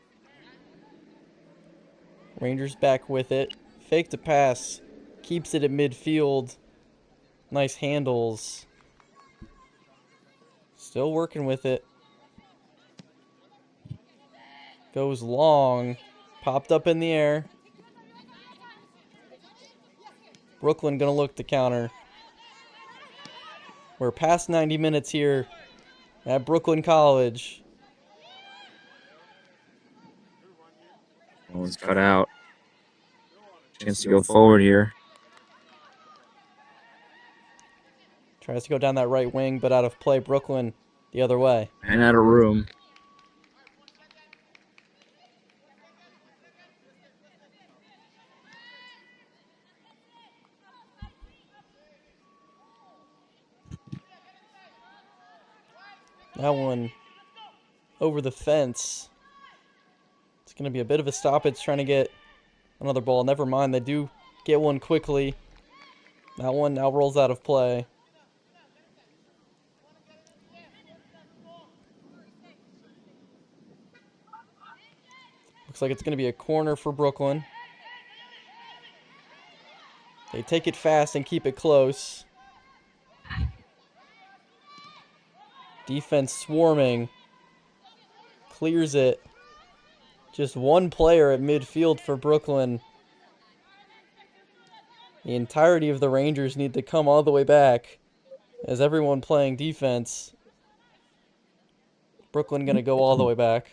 Rangers back with it. Fake to pass. Keeps it at midfield. Nice handles. Still working with it. Goes long. Popped up in the air. Brooklyn going to look to counter. We're past 90 minutes here at Brooklyn College. One's cut out. Chance to go forward here. Tries to go down that right wing, but out of play. Brooklyn the other way. And out of room. That one over the fence. It's going to be a bit of a stoppage trying to get another ball. Never mind, they do get one quickly. That one now rolls out of play. Looks like it's going to be a corner for Brooklyn. They take it fast and keep it close. Defense swarming. Clears it. Just one player at midfield for Brooklyn. The entirety of the Rangers need to come all the way back as everyone playing defense. Brooklyn going to go all the way back.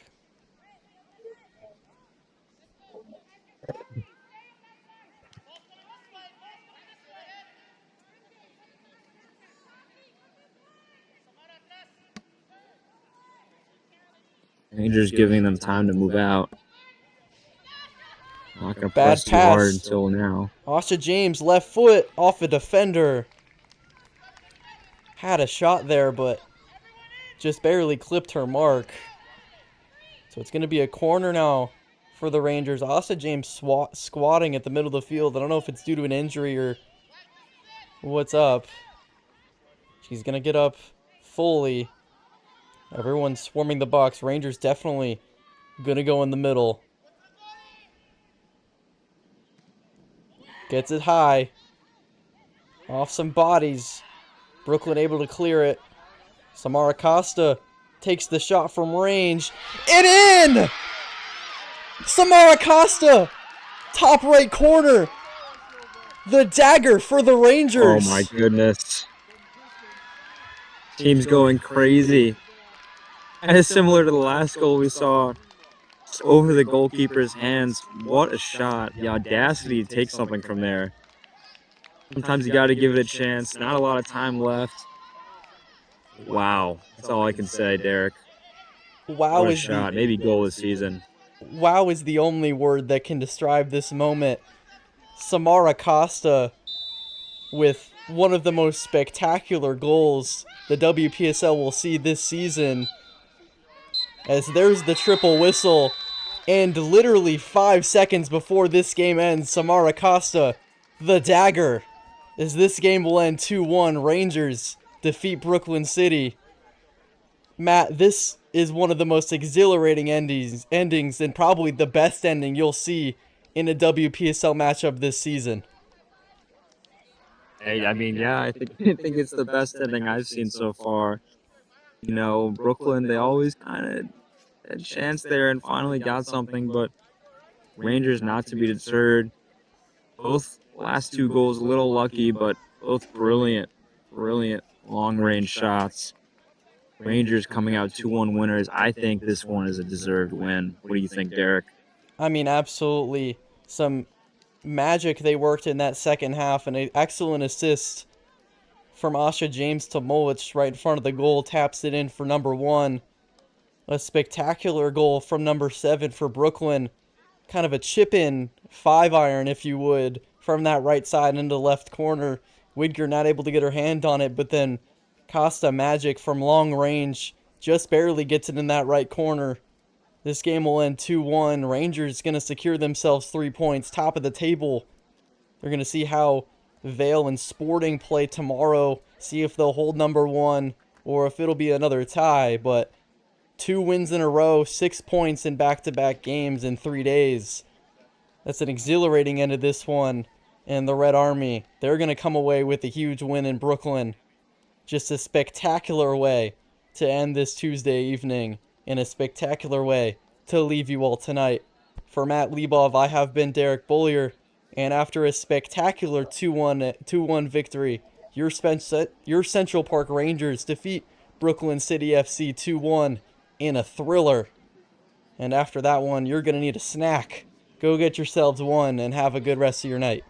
Rangers giving them time to move out. Not going to Bad press too pass. hard until now. Asha James, left foot off a defender. Had a shot there, but just barely clipped her mark. So it's going to be a corner now for the Rangers. Asha James squatting at the middle of the field. I don't know if it's due to an injury or what's up. She's going to get up fully. Everyone's swarming the box. Rangers definitely going to go in the middle. Gets it high. Off some bodies. Brooklyn able to clear it. Samara Costa takes the shot from range. And in! Samara Costa! Top right corner. The dagger for the Rangers. Oh my goodness. Team's going crazy. And it's similar to the last goal we saw. It's over the goalkeeper's hands. What a shot. The audacity to take something from there. Sometimes you got to give it a chance. Not a lot of time left. Wow. That's all I can say, Derek. Wow What a is shot. Maybe goal this season. Wow is the only word that can describe this moment. Samara Costa with one of the most spectacular goals the WPSL will see this season. As there's the triple whistle, and literally 5 seconds before this game ends, Samara Costa, the dagger, as this game will end 2-1. Rangers defeat Brooklyn City. Matt, this is one of the most exhilarating endings and probably the best ending you'll see in a WPSL matchup this season. Hey, I mean, yeah, I think it's the best ending I've seen so far. You know, Brooklyn, they always kind of had a chance there and finally got something, but Rangers not to be deterred. Both last two goals a little lucky, but both brilliant long-range shots. Rangers coming out 2-1 winners. I think this one is a deserved win. What do you think, Derek? I mean, absolutely. Some magic they worked in that second half, and an excellent assist from Asha James to Mulwich right in front of the goal, taps it in for number 1. A spectacular goal from number 7 for Brooklyn. Kind of a chip-in 5-iron, if you would, from that right side into the left corner. Widger not able to get her hand on it, but then Costa magic from long range just barely gets it in that right corner. This game will end 2-1. Rangers going to secure themselves 3 points, top of the table. They're going to see how Vale and Sporting play tomorrow, see if they'll hold number 1 or if it'll be another tie. But 2 wins in a row, 6 points in back-to-back games in 3 days. That's an exhilarating end of this one. And the Red Army, they're going to come away with a huge win in Brooklyn. Just a spectacular way to end this Tuesday evening, in a spectacular way to leave you all tonight. For Matt Lebov, I have been Derek Bollier, and after a spectacular 2-1 victory, your Central Park Rangers defeat Brooklyn City FC 2-1 in a thriller. And after that one, you're going to need a snack. Go get yourselves one and have a good rest of your night.